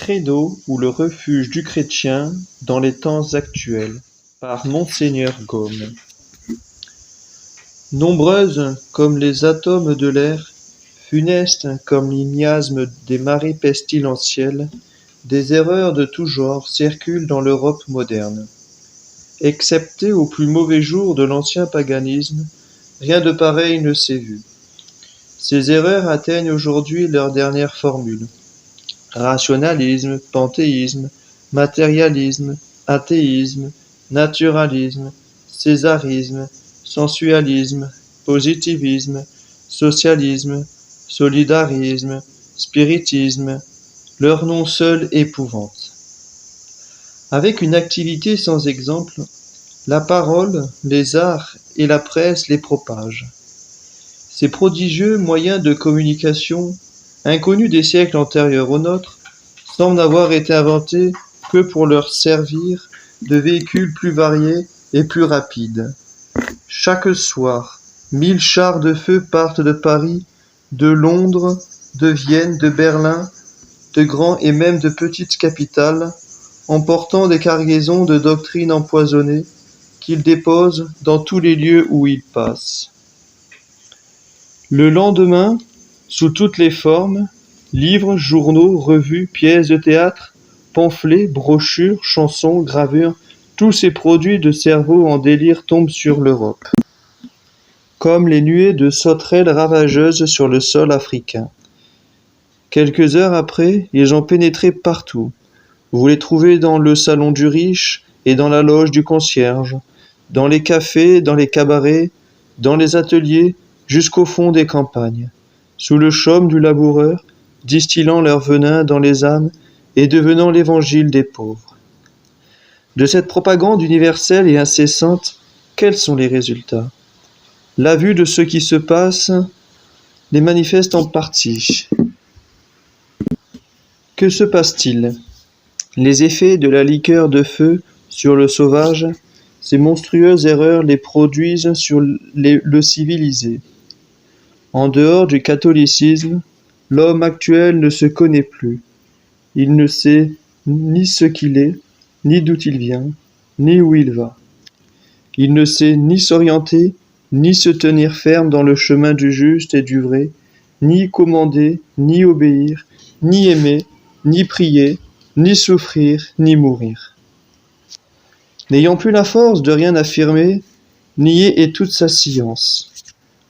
Credo ou le refuge du chrétien dans les temps actuels, par Monseigneur Gaume. Nombreuses comme les atomes de l'air, funestes comme les miasmes des marées pestilentielles, des erreurs de tout genre circulent dans l'Europe moderne. Excepté aux plus mauvais jours de l'ancien paganisme, rien de pareil ne s'est vu. Ces erreurs atteignent aujourd'hui leur dernière formule. Rationalisme, panthéisme, matérialisme, athéisme, naturalisme, césarisme, sensualisme, positivisme, socialisme, solidarisme, spiritisme, leur nom seul épouvante. Avec une activité sans exemple, la parole, les arts et la presse les propagent. Ces prodigieux moyens de communication, inconnus des siècles antérieurs aux nôtres, semblent n'avoir été inventés que pour leur servir de véhicules plus variés et plus rapides. Chaque soir, 1000 chars de feu partent de Paris, de Londres, de Vienne, de Berlin, de grands et même de petites capitales, emportant des cargaisons de doctrines empoisonnées qu'ils déposent dans tous les lieux où ils passent. Le lendemain, sous toutes les formes, livres, journaux, revues, pièces de théâtre, pamphlets, brochures, chansons, gravures, tous ces produits de cerveau en délire tombent sur l'Europe, comme les nuées de sauterelles ravageuses sur le sol africain. Quelques heures après, ils ont pénétré partout. Vous les trouvez dans le salon du riche et dans la loge du concierge, dans les cafés, dans les cabarets, dans les ateliers, jusqu'au fond des campagnes, sous le chaume du laboureur, distillant leur venin dans les âmes et devenant l'évangile des pauvres. De cette propagande universelle et incessante, quels sont les résultats ? La vue de ce qui se passe les manifeste en partie. Que se passe-t-il ? Les effets de la liqueur de feu sur le sauvage, ces monstrueuses erreurs les produisent sur le civilisé. En dehors du catholicisme, l'homme actuel ne se connaît plus. Il ne sait ni ce qu'il est, ni d'où il vient, ni où il va. Il ne sait ni s'orienter, ni se tenir ferme dans le chemin du juste et du vrai, ni commander, ni obéir, ni aimer, ni prier, ni souffrir, ni mourir. N'ayant plus la force de rien affirmer, nier est toute sa science.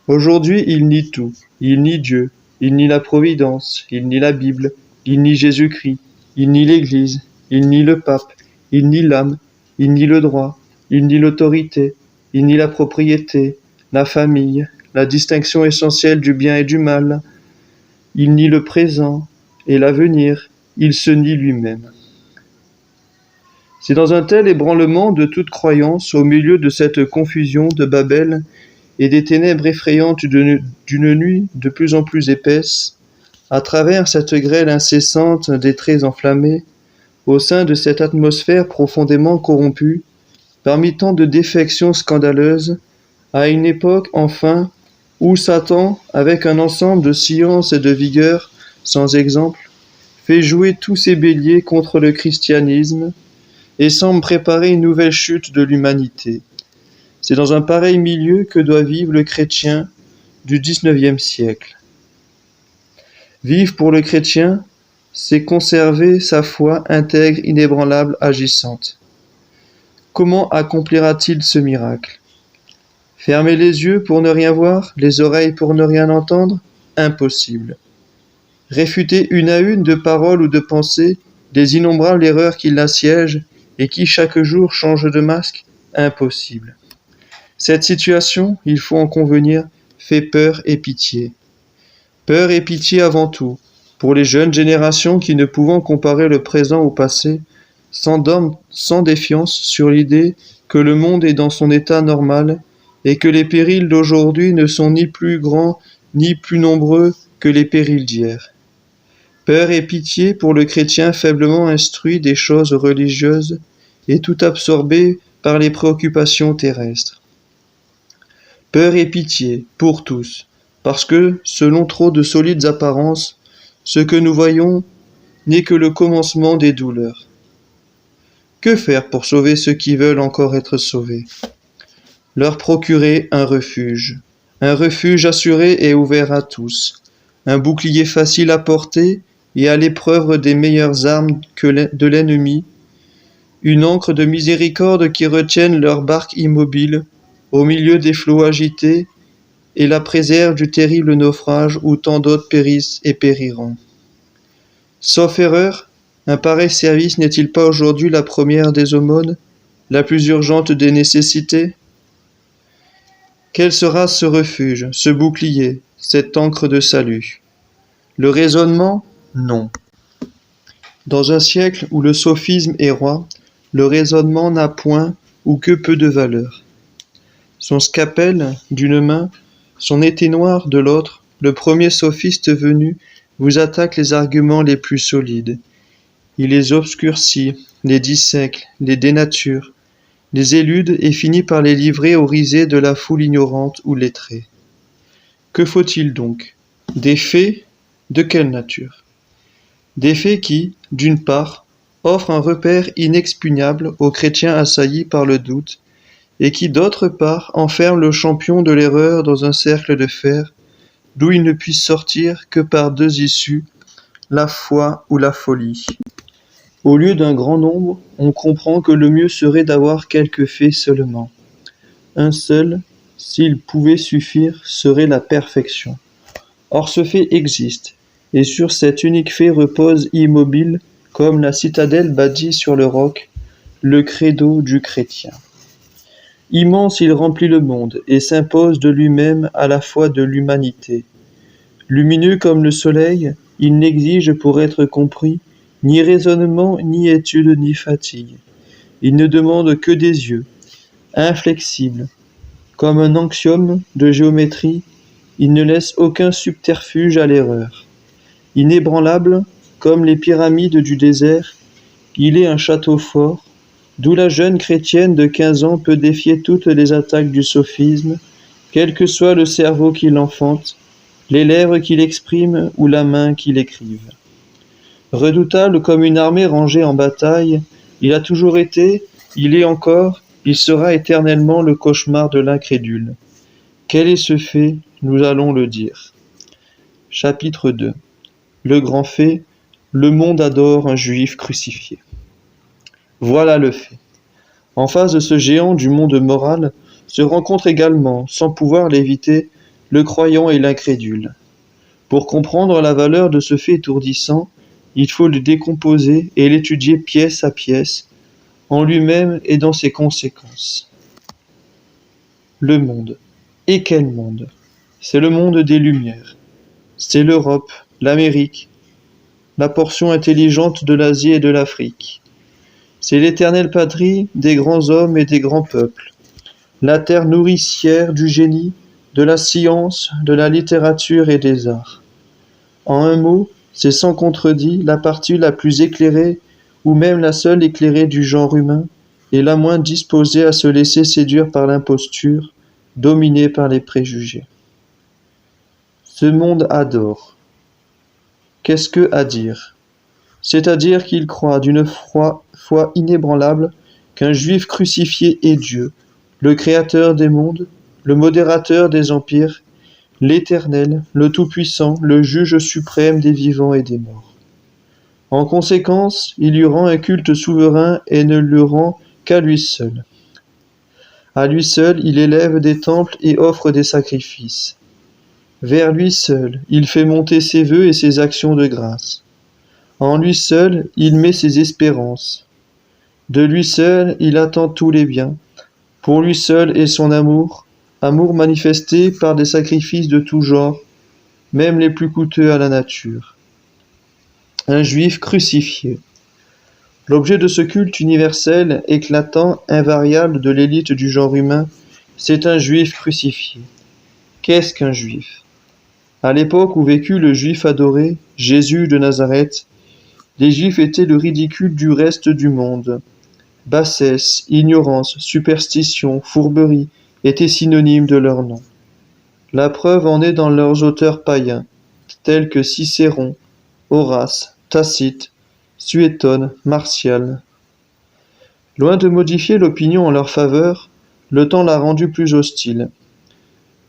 Aujourd'hui, il nie tout. Il nie Dieu, il nie la Providence, il nie la Bible, il nie Jésus-Christ, il nie l'Église, il nie le pape, il nie l'âme, il nie le droit, il nie l'autorité, il nie la propriété, la famille, la distinction essentielle du bien et du mal. Il nie le présent et l'avenir, il se nie lui-même. C'est dans un tel ébranlement de toute croyance, au milieu de cette confusion de Babel, et des ténèbres effrayantes d'une nuit de plus en plus épaisse, à travers cette grêle incessante des traits enflammés, au sein de cette atmosphère profondément corrompue, parmi tant de défections scandaleuses, à une époque enfin où Satan, avec un ensemble de science et de vigueur sans exemple, fait jouer tous ses béliers contre le christianisme et semble préparer une nouvelle chute de l'humanité. C'est dans un pareil milieu que doit vivre le chrétien du XIXe siècle. Vivre pour le chrétien, c'est conserver sa foi intègre, inébranlable, agissante. Comment accomplira-t-il ce miracle ? Fermer les yeux pour ne rien voir, les oreilles pour ne rien entendre ? Impossible. Réfuter une à une de paroles ou de pensées les innombrables erreurs qui l'assiègent et qui chaque jour changent de masque ? Impossible. Cette situation, il faut en convenir, fait peur et pitié. Peur et pitié avant tout, pour les jeunes générations qui, ne pouvant comparer le présent au passé, s'endorment sans défiance sur l'idée que le monde est dans son état normal et que les périls d'aujourd'hui ne sont ni plus grands ni plus nombreux que les périls d'hier. Peur et pitié pour le chrétien faiblement instruit des choses religieuses et tout absorbé par les préoccupations terrestres. Peur et pitié pour tous, parce que, selon trop de solides apparences, ce que nous voyons n'est que le commencement des douleurs. Que faire pour sauver ceux qui veulent encore être sauvés? Leur procurer un refuge assuré et ouvert à tous, un bouclier facile à porter et à l'épreuve des meilleures armes de l'ennemi, une ancre de miséricorde qui retienne leur barque immobile au milieu des flots agités et la préserve du terrible naufrage où tant d'autres périssent et périront. Sauf erreur, un pareil service n'est-il pas aujourd'hui la première des aumônes, la plus urgente des nécessités? Quel sera ce refuge, ce bouclier, cette ancre de salut? Le raisonnement? Non. Dans un siècle où le sophisme est roi, le raisonnement n'a point ou que peu de valeur. Son scapel d'une main, son éteignoir de l'autre, le premier sophiste venu vous attaque les arguments les plus solides. Il les obscurcit, les dissèque, les dénature, les élude et finit par les livrer aux risées de la foule ignorante ou lettrée. Que faut-il donc? Des faits? De quelle nature? Des faits qui, d'une part, offrent un repère inexpugnable aux chrétiens assaillis par le doute, et qui, d'autre part, enferment le champion de l'erreur dans un cercle de fer, d'où il ne puisse sortir que par deux issues, la foi ou la folie. Au lieu d'un grand nombre, on comprend que le mieux serait d'avoir quelques faits seulement. Un seul, s'il pouvait suffire, serait la perfection. Or ce fait existe, et sur cet unique fait repose immobile, comme la citadelle bâtie sur le roc, le credo du chrétien. Immense, il remplit le monde, et s'impose de lui-même à la fois de l'humanité. Lumineux comme le soleil, il n'exige pour être compris ni raisonnement, ni étude, ni fatigue. Il ne demande que des yeux, inflexible. Comme un axiome de géométrie, il ne laisse aucun subterfuge à l'erreur. Inébranlable, comme les pyramides du désert, il est un château fort, d'où la jeune chrétienne de 15 ans peut défier toutes les attaques du sophisme, quel que soit le cerveau qui l'enfante, les lèvres qui l'expriment ou la main qui l'écrive. Redoutable comme une armée rangée en bataille, il a toujours été, il est encore, il sera éternellement le cauchemar de l'incrédule. Quel est ce fait? Nous allons le dire. Chapitre 2. Le grand fait, le monde adore un juif crucifié. Voilà le fait. En face de ce géant du monde moral, se rencontrent également, sans pouvoir l'éviter, le croyant et l'incrédule. Pour comprendre la valeur de ce fait étourdissant, il faut le décomposer et l'étudier pièce à pièce, en lui-même et dans ses conséquences. Le monde. Et quel monde? C'est le monde des Lumières. C'est l'Europe, l'Amérique, la portion intelligente de l'Asie et de l'Afrique. C'est l'éternelle patrie des grands hommes et des grands peuples, la terre nourricière du génie, de la science, de la littérature et des arts. En un mot, c'est sans contredit la partie la plus éclairée, ou même la seule éclairée du genre humain, et la moins disposée à se laisser séduire par l'imposture, dominée par les préjugés. Ce monde adore. Qu'est-ce que à dire? C'est-à-dire qu'il croit d'une foi inébranlable qu'un juif crucifié est Dieu, le créateur des mondes, le modérateur des empires, l'Éternel, le Tout-Puissant, le juge suprême des vivants et des morts. En conséquence, il lui rend un culte souverain et ne le rend qu'à lui seul. À lui seul, il élève des temples et offre des sacrifices. Vers lui seul, il fait monter ses vœux et ses actions de grâce. En lui seul, il met ses espérances. De lui seul, il attend tous les biens. Pour lui seul est son amour, amour manifesté par des sacrifices de tout genre, même les plus coûteux à la nature. Un juif crucifié. L'objet de ce culte universel, éclatant, invariable de l'élite du genre humain, c'est un juif crucifié. Qu'est-ce qu'un juif? À l'époque où vécut le juif adoré, Jésus de Nazareth, les juifs étaient le ridicule du reste du monde. Bassesse, ignorance, superstition, fourberie étaient synonymes de leur nom. La preuve en est dans leurs auteurs païens, tels que Cicéron, Horace, Tacite, Suétone, Martial. Loin de modifier l'opinion en leur faveur, le temps l'a rendue plus hostile.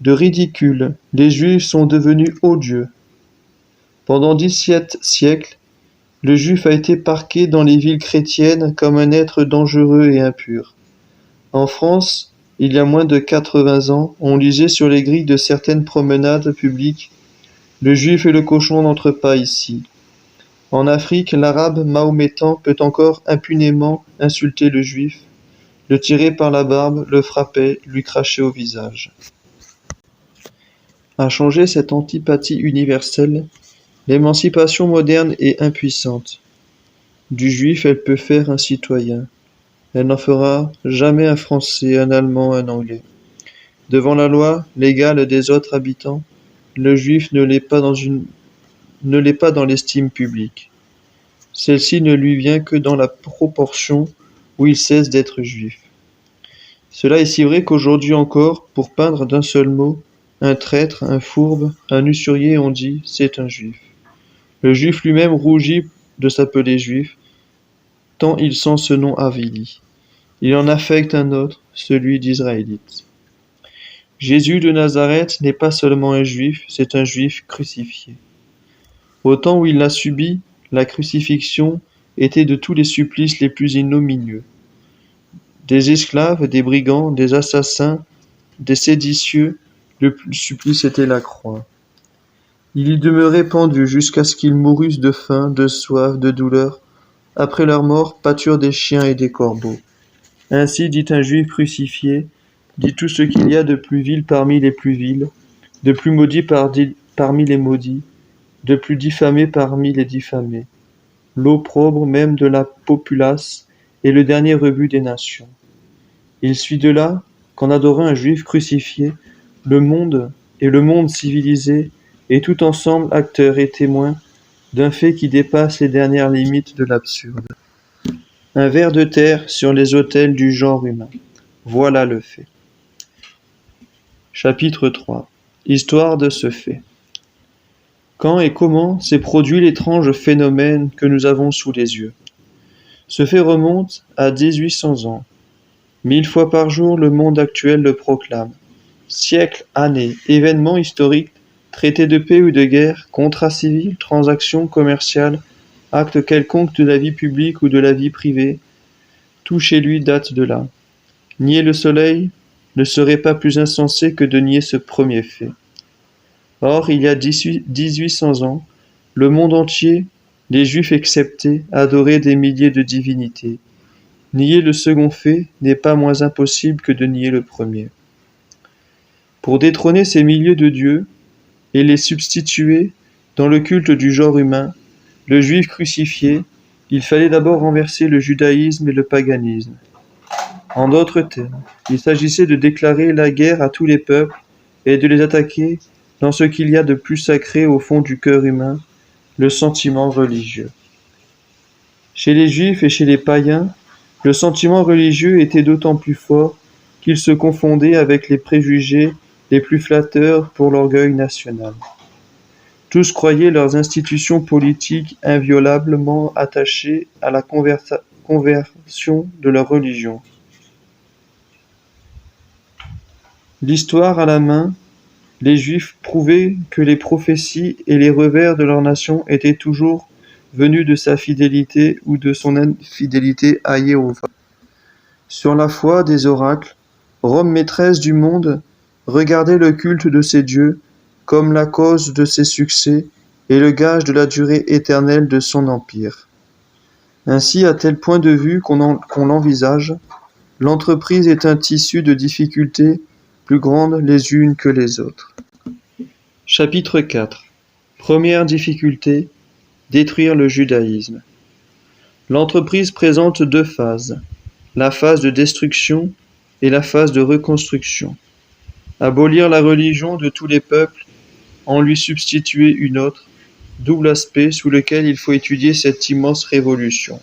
De ridicule, les Juifs sont devenus odieux. Pendant 17 siècles, le Juif a été parqué dans les villes chrétiennes comme un être dangereux et impur. En France, il y a moins de 80 ans, on lisait sur les grilles de certaines promenades publiques « Le Juif et le cochon n'entrent pas ici ». En Afrique, l'Arabe mahométan peut encore impunément insulter le Juif, le tirer par la barbe, le frapper, lui cracher au visage. À changer cette antipathie universelle, l'émancipation moderne est impuissante. Du Juif, elle peut faire un citoyen. Elle n'en fera jamais un Français, un Allemand, un Anglais. Devant la loi, l'égal des autres habitants, le Juif ne l'est pas dans l'estime publique. Celle-ci ne lui vient que dans la proportion où il cesse d'être juif. Cela est si vrai qu'aujourd'hui encore, pour peindre d'un seul mot, un traître, un fourbe, un usurier, on dit « c'est un juif ». Le juif lui-même rougit de s'appeler juif, tant il sent ce nom avili. Il en affecte un autre, celui d'Israélite. Jésus de Nazareth n'est pas seulement un juif, c'est un juif crucifié. Au temps où il l'a subi, la crucifixion était de tous les supplices les plus ignominieux. Des esclaves, des brigands, des assassins, des séditieux, le supplice était la croix. Il y demeurait pendu jusqu'à ce qu'ils mourussent de faim, de soif, de douleur. Après leur mort, pâturent des chiens et des corbeaux. Ainsi dit un juif crucifié, dit tout ce qu'il y a de plus vil parmi les plus vils, de plus maudit parmi les maudits, de plus diffamé parmi les diffamés. L'opprobre même de la populace est le dernier rebut des nations. Il suit de là qu'en adorant un juif crucifié, le monde et le monde civilisé est tout ensemble acteurs et témoins d'un fait qui dépasse les dernières limites de l'absurde. Un ver de terre sur les autels du genre humain. Voilà le fait. Chapitre 3. Histoire de ce fait. Quand et comment s'est produit l'étrange phénomène que nous avons sous les yeux? Ce fait remonte à 1800 ans. 1000 fois par jour, le monde actuel le proclame. Siècles, années, événements historiques, traités de paix ou de guerre, contrats civils, transactions commerciales, actes quelconques de la vie publique ou de la vie privée, tout chez lui date de là. Nier le soleil ne serait pas plus insensé que de nier ce premier fait. Or, il y a 1800 ans, le monde entier, les Juifs exceptés, adorait des milliers de divinités. Nier le second fait n'est pas moins impossible que de nier le premier. Pour détrôner ces milliers de dieux et les substituer dans le culte du genre humain, le Juif crucifié, il fallait d'abord renverser le judaïsme et le paganisme. En d'autres termes, il s'agissait de déclarer la guerre à tous les peuples et de les attaquer dans ce qu'il y a de plus sacré au fond du cœur humain, le sentiment religieux. Chez les Juifs et chez les païens, le sentiment religieux était d'autant plus fort qu'il se confondait avec les préjugés les plus flatteurs pour l'orgueil national. Tous croyaient leurs institutions politiques inviolablement attachées à la conversion de leur religion. L'histoire à la main, les Juifs prouvaient que les prophéties et les revers de leur nation étaient toujours venus de sa fidélité ou de son infidélité à Jéhovah. Sur la foi des oracles, Rome maîtresse du monde regardait le culte de ses dieux comme la cause de ses succès et le gage de la durée éternelle de son empire. Ainsi, à tel point de vue qu'on l'envisage, l'entreprise est un tissu de difficultés plus grandes les unes que les autres. Chapitre 4. Première difficulté, détruire le judaïsme. L'entreprise présente deux phases, la phase de destruction et la phase de reconstruction. Abolir la religion de tous les peuples, en lui substituer une autre, double aspect sous lequel il faut étudier cette immense révolution.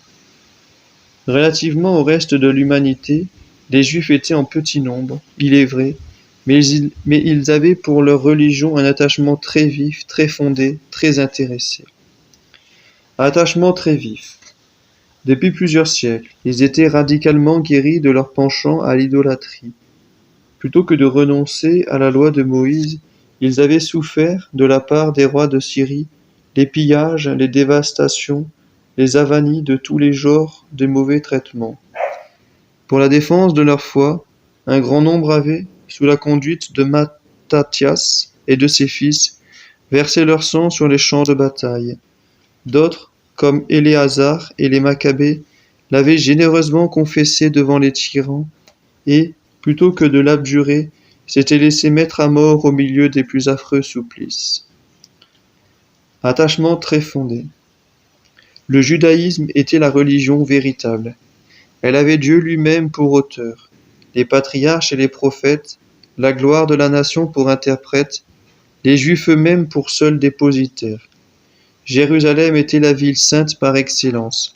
Relativement au reste de l'humanité, les Juifs étaient en petit nombre, il est vrai, mais ils avaient pour leur religion un attachement très vif, très fondé, très intéressé. Attachement très vif. Depuis plusieurs siècles, ils étaient radicalement guéris de leur penchant à l'idolâtrie. Plutôt que de renoncer à la loi de Moïse, ils avaient souffert, de la part des rois de Syrie, les pillages, les dévastations, les avanies de tous les genres de mauvais traitements. Pour la défense de leur foi, un grand nombre avait, sous la conduite de Mattathias et de ses fils, versé leur sang sur les champs de bataille. D'autres, comme Éléazar et les Maccabées, l'avaient généreusement confessé devant les tyrans et, plutôt que de l'abjurer, s'étaient laissés mettre à mort au milieu des plus affreux supplices. Attachement très fondé. Le judaïsme était la religion véritable. Elle avait Dieu lui-même pour auteur, les patriarches et les prophètes, la gloire de la nation pour interprète, les Juifs eux-mêmes pour seuls dépositaires. Jérusalem était la ville sainte par excellence.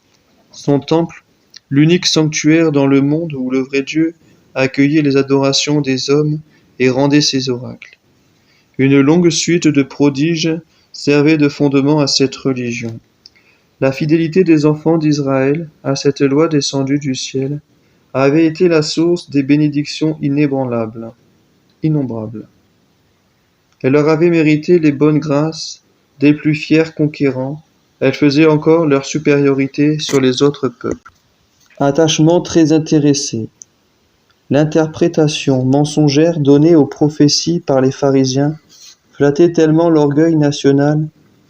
Son temple, l'unique sanctuaire dans le monde où le vrai Dieu accueillait les adorations des hommes et rendait ses oracles. Une longue suite de prodiges servait de fondement à cette religion. La fidélité des enfants d'Israël à cette loi descendue du ciel avait été la source des bénédictions innombrables. Elle leur avait mérité les bonnes grâces des plus fiers conquérants. Elle faisait encore leur supériorité sur les autres peuples. Attachement très intéressé. L'interprétation mensongère donnée aux prophéties par les pharisiens flattait tellement l'orgueil national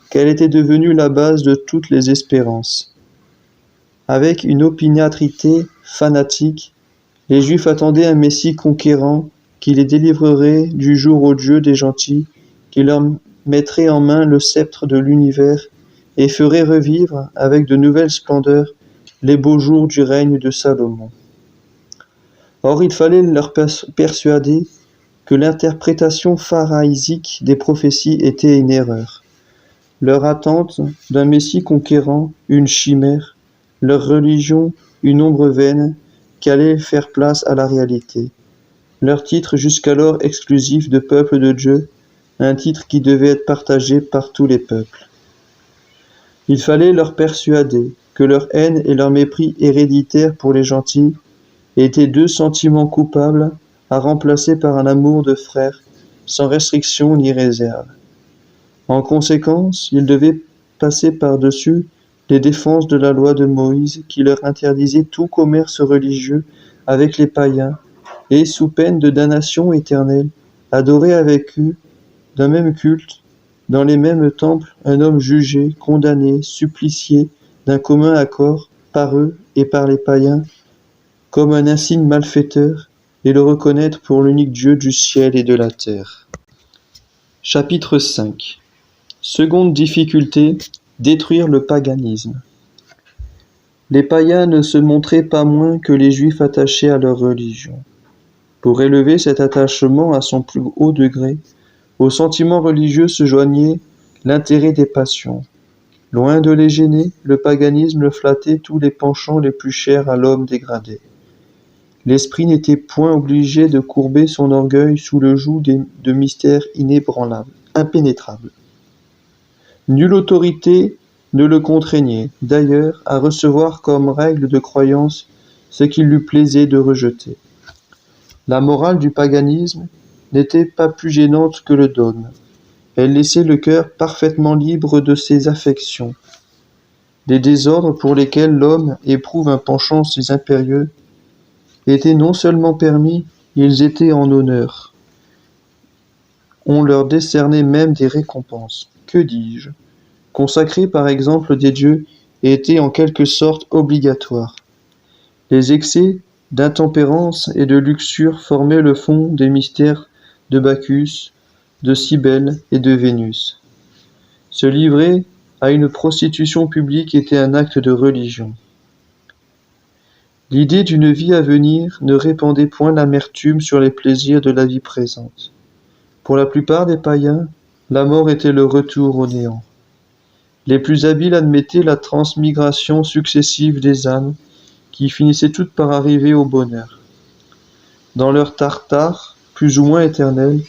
qu'elle était devenue la base de toutes les espérances. Avec une opiniâtreté fanatique, les Juifs attendaient un Messie conquérant qui les délivrerait du jour au Dieu des gentils, qui leur mettrait en main le sceptre de l'univers et ferait revivre, avec de nouvelles splendeurs, les beaux jours du règne de Salomon. Or il fallait leur persuader que l'interprétation pharaïsique des prophéties était une erreur. Leur attente d'un Messie conquérant, une chimère, leur religion, une ombre vaine qui allait faire place à la réalité. Leur titre jusqu'alors exclusif de peuple de Dieu, un titre qui devait être partagé par tous les peuples. Il fallait leur persuader que leur haine et leur mépris héréditaire pour les gentils étaient deux sentiments coupables à remplacer par un amour de frère, sans restriction ni réserve. En conséquence, ils devaient passer par-dessus les défenses de la loi de Moïse qui leur interdisait tout commerce religieux avec les païens et, sous peine de damnation éternelle, adorer avec eux, d'un même culte, dans les mêmes temples, un homme jugé, condamné, supplicié d'un commun accord par eux et par les païens, comme un insigne malfaiteur, et le reconnaître pour l'unique Dieu du ciel et de la terre. Chapitre 5. Seconde difficulté, détruire le paganisme. Les païens ne se montraient pas moins que les Juifs attachés à leur religion. Pour élever cet attachement à son plus haut degré, au sentiment religieux se joignait l'intérêt des passions. Loin de les gêner, le paganisme flattait tous les penchants les plus chers à l'homme dégradé. L'esprit n'était point obligé de courber son orgueil sous le joug de mystères inébranlables, impénétrables. Nulle autorité ne le contraignait, d'ailleurs, à recevoir comme règle de croyance ce qu'il lui plaisait de rejeter. La morale du paganisme n'était pas plus gênante que le dogme. Elle laissait le cœur parfaitement libre de ses affections. Les désordres pour lesquels l'homme éprouve un penchant si impérieux étaient non seulement permis, ils étaient en honneur. On leur décernait même des récompenses. Que dis-je ? Consacrer par exemple des dieux était en quelque sorte obligatoire. Les excès d'intempérance et de luxure formaient le fond des mystères de Bacchus, de Cybèle et de Vénus. Se livrer à une prostitution publique était un acte de religion. L'idée d'une vie à venir ne répandait point l'amertume sur les plaisirs de la vie présente. Pour la plupart des païens, la mort était le retour au néant. Les plus habiles admettaient la transmigration successive des âmes, qui finissaient toutes par arriver au bonheur. Dans leur tartare, plus ou moins éternel,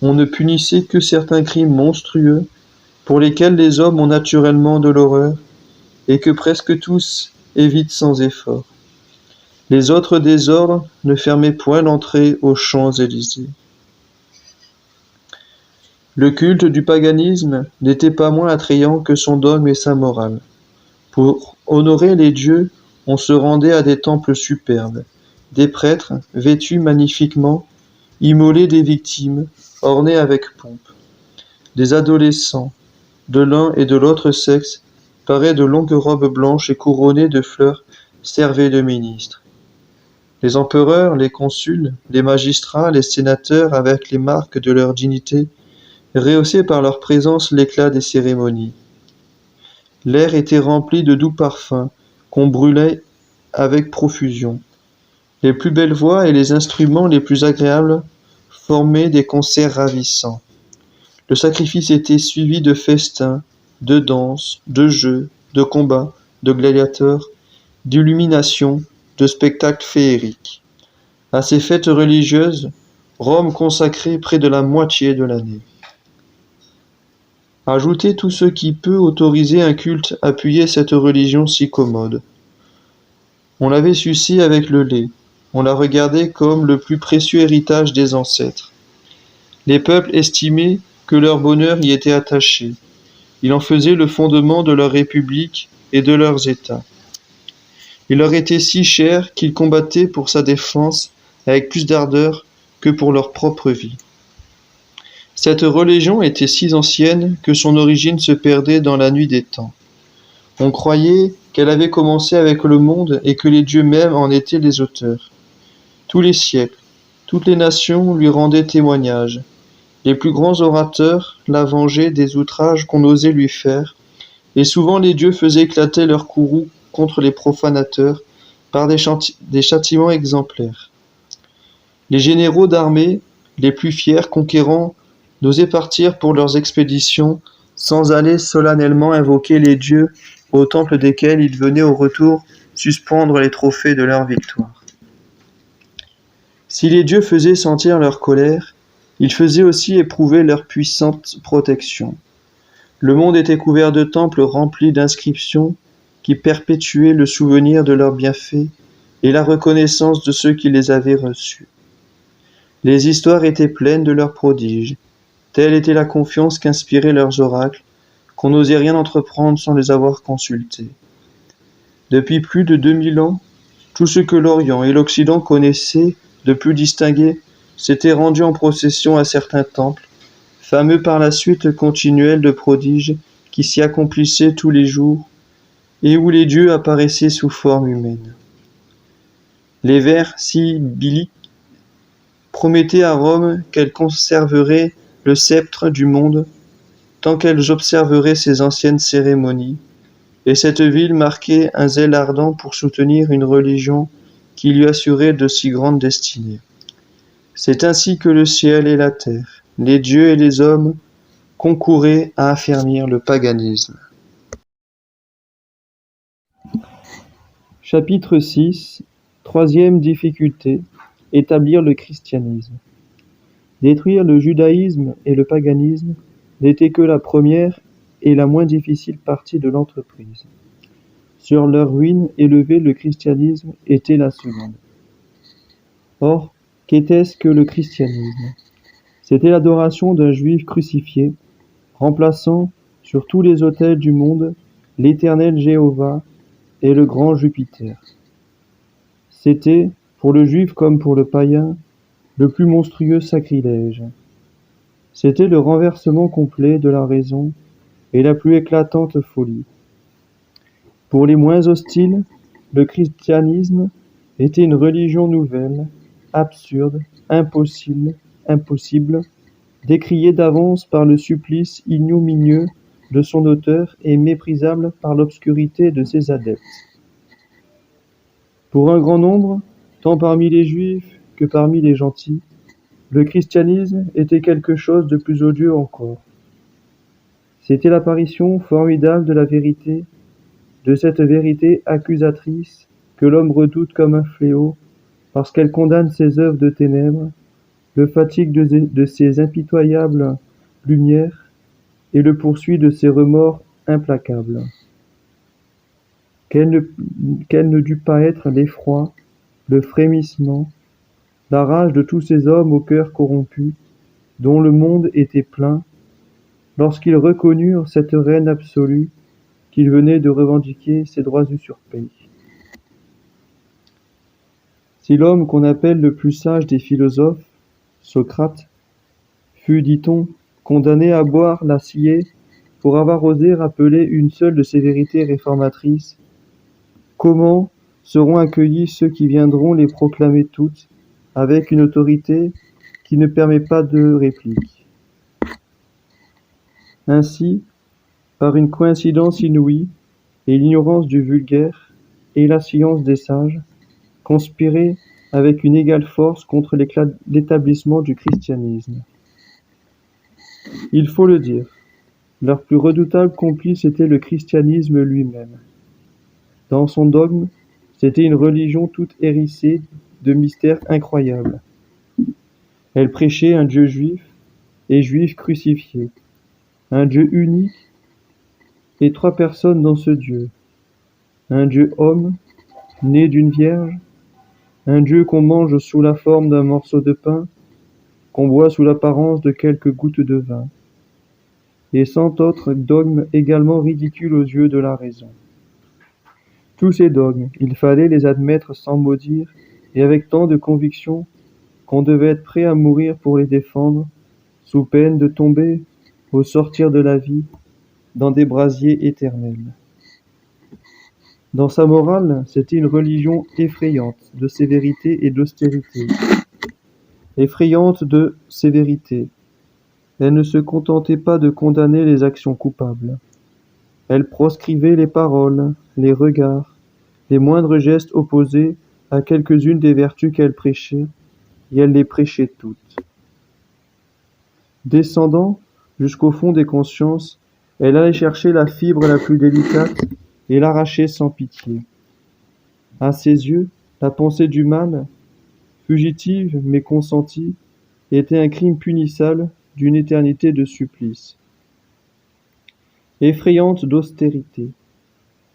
on ne punissait que certains crimes monstrueux, pour lesquels les hommes ont naturellement de l'horreur, et que presque tous et vite sans effort. Les autres désordres ne fermaient point l'entrée aux Champs-Élysées. Le culte du paganisme n'était pas moins attrayant que son dogme et sa morale. Pour honorer les dieux, on se rendait à des temples superbes. Des prêtres, vêtus magnifiquement, immolaient des victimes, ornées avec pompe. Des adolescents, de l'un et de l'autre sexe, parés de longues robes blanches et couronnés de fleurs, servaient de ministres. Les empereurs, les consuls, les magistrats, les sénateurs, avec les marques de leur dignité, rehaussaient par leur présence l'éclat des cérémonies. L'air était rempli de doux parfums qu'on brûlait avec profusion. Les plus belles voix et les instruments les plus agréables formaient des concerts ravissants. Le sacrifice était suivi de festins, de danses, de jeux, de combats, de gladiateurs, d'illuminations, de spectacles féeriques. À ces fêtes religieuses, Rome consacrait près de la moitié de l'année. Ajoutez tout ce qui peut autoriser un culte appuyer cette religion si commode. On l'avait sucée avec le lait, on la regardait comme le plus précieux héritage des ancêtres. Les peuples estimaient que leur bonheur y était attaché. Il en faisait le fondement de leur république et de leurs États. Il leur était si cher qu'ils combattaient pour sa défense avec plus d'ardeur que pour leur propre vie. Cette religion était si ancienne que son origine se perdait dans la nuit des temps. On croyait qu'elle avait commencé avec le monde et que les dieux mêmes en étaient les auteurs. Tous les siècles, toutes les nations lui rendaient témoignage. Les plus grands orateurs la vengeaient des outrages qu'on osait lui faire, et souvent les dieux faisaient éclater leur courroux contre les profanateurs par des châtiments exemplaires. Les généraux d'armée, les plus fiers conquérants, n'osaient partir pour leurs expéditions sans aller solennellement invoquer les dieux au temple desquels ils venaient au retour suspendre les trophées de leur victoire. Si les dieux faisaient sentir leur colère, ils faisaient aussi éprouver leur puissante protection. Le monde était couvert de temples remplis d'inscriptions qui perpétuaient le souvenir de leurs bienfaits et la reconnaissance de ceux qui les avaient reçus. Les histoires étaient pleines de leurs prodiges. Telle était la confiance qu'inspiraient leurs oracles, qu'on n'osait rien entreprendre sans les avoir consultés. Depuis plus de 2000 ans, tout ce que l'Orient et l'Occident connaissaient de plus distingué s'était rendu en procession à certains temples, fameux par la suite continuelle de prodiges qui s'y accomplissaient tous les jours et où les dieux apparaissaient sous forme humaine. Les vers sibylliques promettaient à Rome qu'elle conserverait le sceptre du monde tant qu'elles observeraient ces anciennes cérémonies, et cette ville marquait un zèle ardent pour soutenir une religion qui lui assurait de si grandes destinées. C'est ainsi que le ciel et la terre, les dieux et les hommes concouraient à affermir le paganisme. Chapitre 6. Troisième difficulté, établir le christianisme. Détruire le judaïsme et le paganisme n'était que la première et la moins difficile partie de l'entreprise. Sur leur ruine élevée, le christianisme était la seconde. Or, qu'était-ce que le christianisme? C'était l'adoration d'un juif crucifié, remplaçant sur tous les autels du monde l'éternel Jéhovah et le grand Jupiter. C'était, pour le juif comme pour le païen, le plus monstrueux sacrilège. C'était le renversement complet de la raison et la plus éclatante folie. Pour les moins hostiles, le christianisme était une religion nouvelle, absurde, impossible, décriée d'avance par le supplice ignominieux de son auteur et méprisable par l'obscurité de ses adeptes. Pour un grand nombre, tant parmi les juifs que parmi les gentils, le christianisme était quelque chose de plus odieux encore. C'était l'apparition formidable de la vérité, de cette vérité accusatrice que l'homme redoute comme un fléau, parce qu'elle condamne ses œuvres de ténèbres, le fatigue de ses impitoyables lumières et le poursuit de ses remords implacables. Quel ne, quel ne dut pas être l'effroi, le frémissement, la rage de tous ces hommes au cœur corrompu, dont le monde était plein, lorsqu'ils reconnurent cette reine absolue qu'il venait de revendiquer ses droits usurpés. Si l'homme qu'on appelle le plus sage des philosophes, Socrate, fut, dit-on, condamné à boire la sciée pour avoir osé rappeler une seule de ses vérités réformatrices, comment seront accueillis ceux qui viendront les proclamer toutes avec une autorité qui ne permet pas de réplique? Ainsi, par une coïncidence inouïe, et l'ignorance du vulgaire et la science des sages conspiraient avec une égale force contre l'établissement du christianisme. Il faut le dire, leur plus redoutable complice était le christianisme lui-même. Dans son dogme, c'était une religion toute hérissée de mystères incroyables. Elle prêchait un Dieu juif et juif crucifié, un Dieu unique et trois personnes dans ce Dieu, un Dieu homme, né d'une vierge, un Dieu qu'on mange sous la forme d'un morceau de pain, qu'on boit sous l'apparence de quelques gouttes de vin, et cent autres dogmes également ridicules aux yeux de la raison. Tous ces dogmes, il fallait les admettre sans maudire et avec tant de conviction qu'on devait être prêt à mourir pour les défendre, sous peine de tomber, au sortir de la vie, dans des brasiers éternels. Dans sa morale, c'était une religion effrayante de sévérité et d'austérité. Effrayante de sévérité. Elle ne se contentait pas de condamner les actions coupables. Elle proscrivait les paroles, les regards, les moindres gestes opposés à quelques-unes des vertus qu'elle prêchait, et elle les prêchait toutes. Descendant jusqu'au fond des consciences, elle allait chercher la fibre la plus délicate et l'arrachait sans pitié. À ses yeux, la pensée du mal, fugitive mais consentie, était un crime punissable d'une éternité de supplice. Effrayante d'austérité,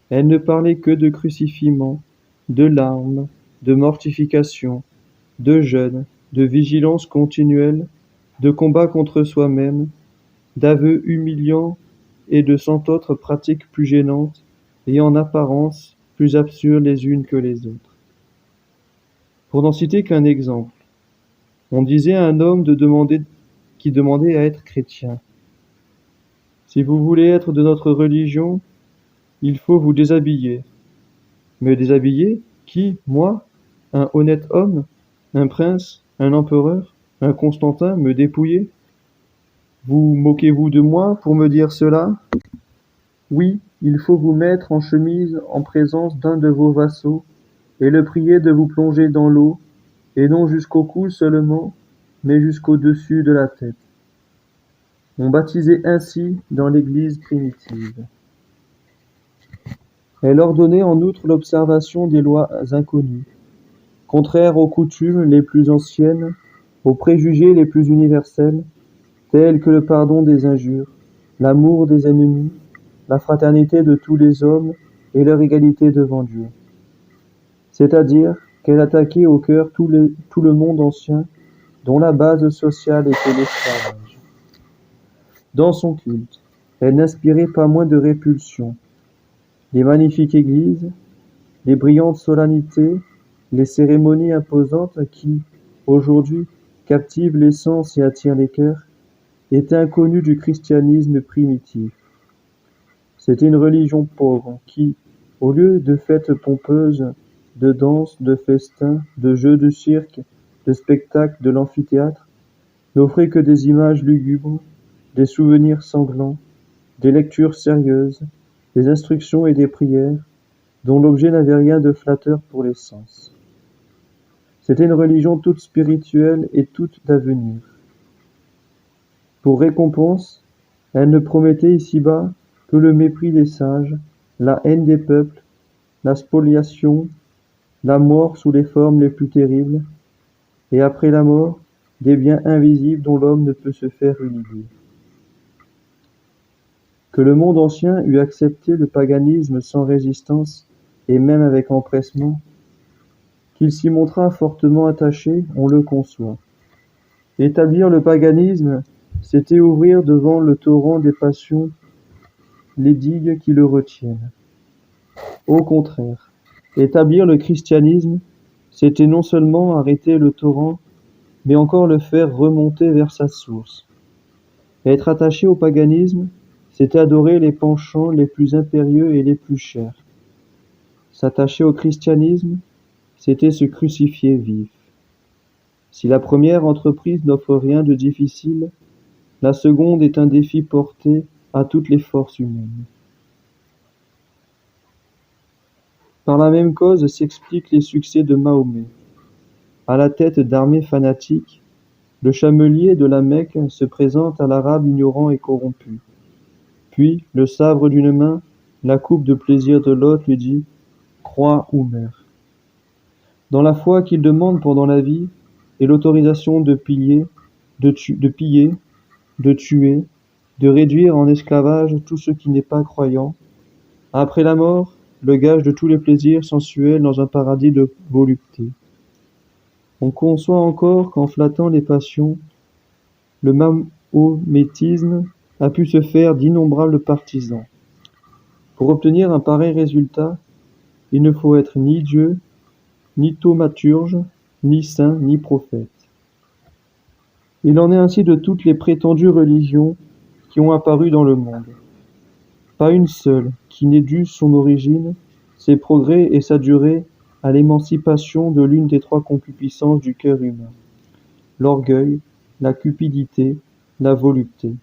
elle ne parlait que de crucifixion, de larmes, de mortification, de jeûne, de vigilance continuelle, de combat contre soi-même, d'aveux humiliants et de cent autres pratiques plus gênantes et en apparence plus absurdes les unes que les autres. Pour n'en citer qu'un exemple, on disait à un homme qui demandait à être chrétien: si vous voulez être de notre religion, il faut vous déshabiller. Me déshabiller? Qui? Moi? Un honnête homme? Un prince? Un empereur? Un Constantin? Me dépouiller? Vous moquez-vous de moi pour me dire cela? Oui, il faut vous mettre en chemise en présence d'un de vos vassaux et le prier de vous plonger dans l'eau, et non jusqu'au cou seulement, mais jusqu'au-dessus de la tête. On baptisait ainsi dans l'Église primitive. Elle ordonnait en outre l'observation des lois inconnues, contraires aux coutumes les plus anciennes, aux préjugés les plus universels, tels que le pardon des injures, l'amour des ennemis, la fraternité de tous les hommes et leur égalité devant Dieu. C'est-à-dire qu'elle attaquait au cœur tout le monde ancien, dont la base sociale était l'esclavage. Dans son culte, elle n'inspirait pas moins de répulsion. Les magnifiques églises, les brillantes solennités, les cérémonies imposantes qui, aujourd'hui, captivent les sens et attirent les cœurs, étaient inconnues du christianisme primitif. C'était une religion pauvre qui, au lieu de fêtes pompeuses, de danses, de festins, de jeux de cirque, de spectacles, de l'amphithéâtre, n'offrait que des images lugubres, des souvenirs sanglants, des lectures sérieuses, des instructions et des prières, dont l'objet n'avait rien de flatteur pour les sens. C'était une religion toute spirituelle et toute d'avenir. Pour récompense, elle ne promettait ici-bas que le mépris des sages, la haine des peuples, la spoliation, la mort sous les formes les plus terribles, et après la mort, des biens invisibles dont l'homme ne peut se faire une idée. Que le monde ancien eût accepté le paganisme sans résistance et même avec empressement, qu'il s'y montra fortement attaché, on le conçoit. Établir le paganisme, c'était ouvrir devant le torrent des passions les digues qui le retiennent. Au contraire, établir le christianisme, c'était non seulement arrêter le torrent, mais encore le faire remonter vers sa source. Être attaché au paganisme, c'était adorer les penchants les plus impérieux et les plus chers. S'attacher au christianisme, c'était se crucifier vif. Si la première entreprise n'offre rien de difficile, la seconde est un défi porté à toutes les forces humaines. Par la même cause s'expliquent les succès de Mahomet. À la tête d'armées fanatiques, le chamelier de la Mecque se présente à l'arabe ignorant et corrompu. Puis, le sabre d'une main, la coupe de plaisir de l'autre lui dit « Crois ou meurs ». Dans la foi qu'il demande pendant la vie, et l'autorisation de piller, de tuer, de réduire en esclavage tout ce qui n'est pas croyant. Après la mort, le gage de tous les plaisirs sensuels dans un paradis de volupté. On conçoit encore qu'en flattant les passions, le mahométisme a pu se faire d'innombrables partisans. Pour obtenir un pareil résultat, il ne faut être ni Dieu, ni thaumaturge, ni saint, ni prophète. Il en est ainsi de toutes les prétendues religions qui ont apparu dans le monde. Pas une seule qui n'ait dû son origine, ses progrès et sa durée à l'émancipation de l'une des trois concupiscences du cœur humain: l'orgueil, la cupidité, la volupté.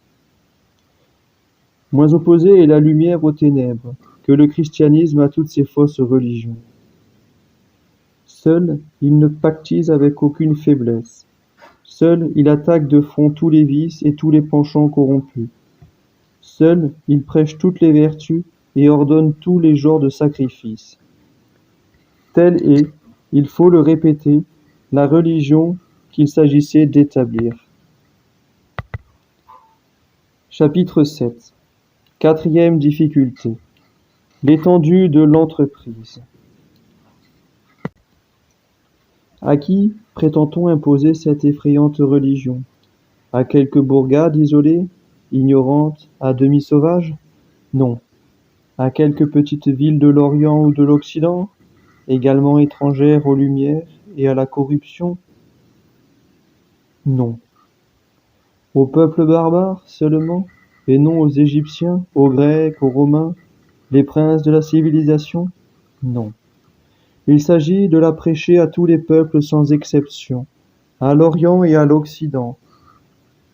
Moins opposée est la lumière aux ténèbres que le christianisme à toutes ces fausses religions. Seul, il ne pactise avec aucune faiblesse. Seul, il attaque de front tous les vices et tous les penchants corrompus. Seul, il prêche toutes les vertus et ordonne tous les genres de sacrifices. Telle est, il faut le répéter, la religion qu'il s'agissait d'établir. Chapitre 7. Quatrième difficulté. L'étendue de l'entreprise. À qui prétend-on imposer cette effrayante religion? À quelques bourgades isolées, ignorantes, à demi sauvages? Non. À quelques petites villes de l'Orient ou de l'Occident, également étrangères aux lumières et à la corruption? Non. Aux peuples barbares seulement, et non aux Égyptiens, aux Grecs, aux Romains, les princes de la civilisation? Non. Il s'agit de la prêcher à tous les peuples sans exception, à l'Orient et à l'Occident,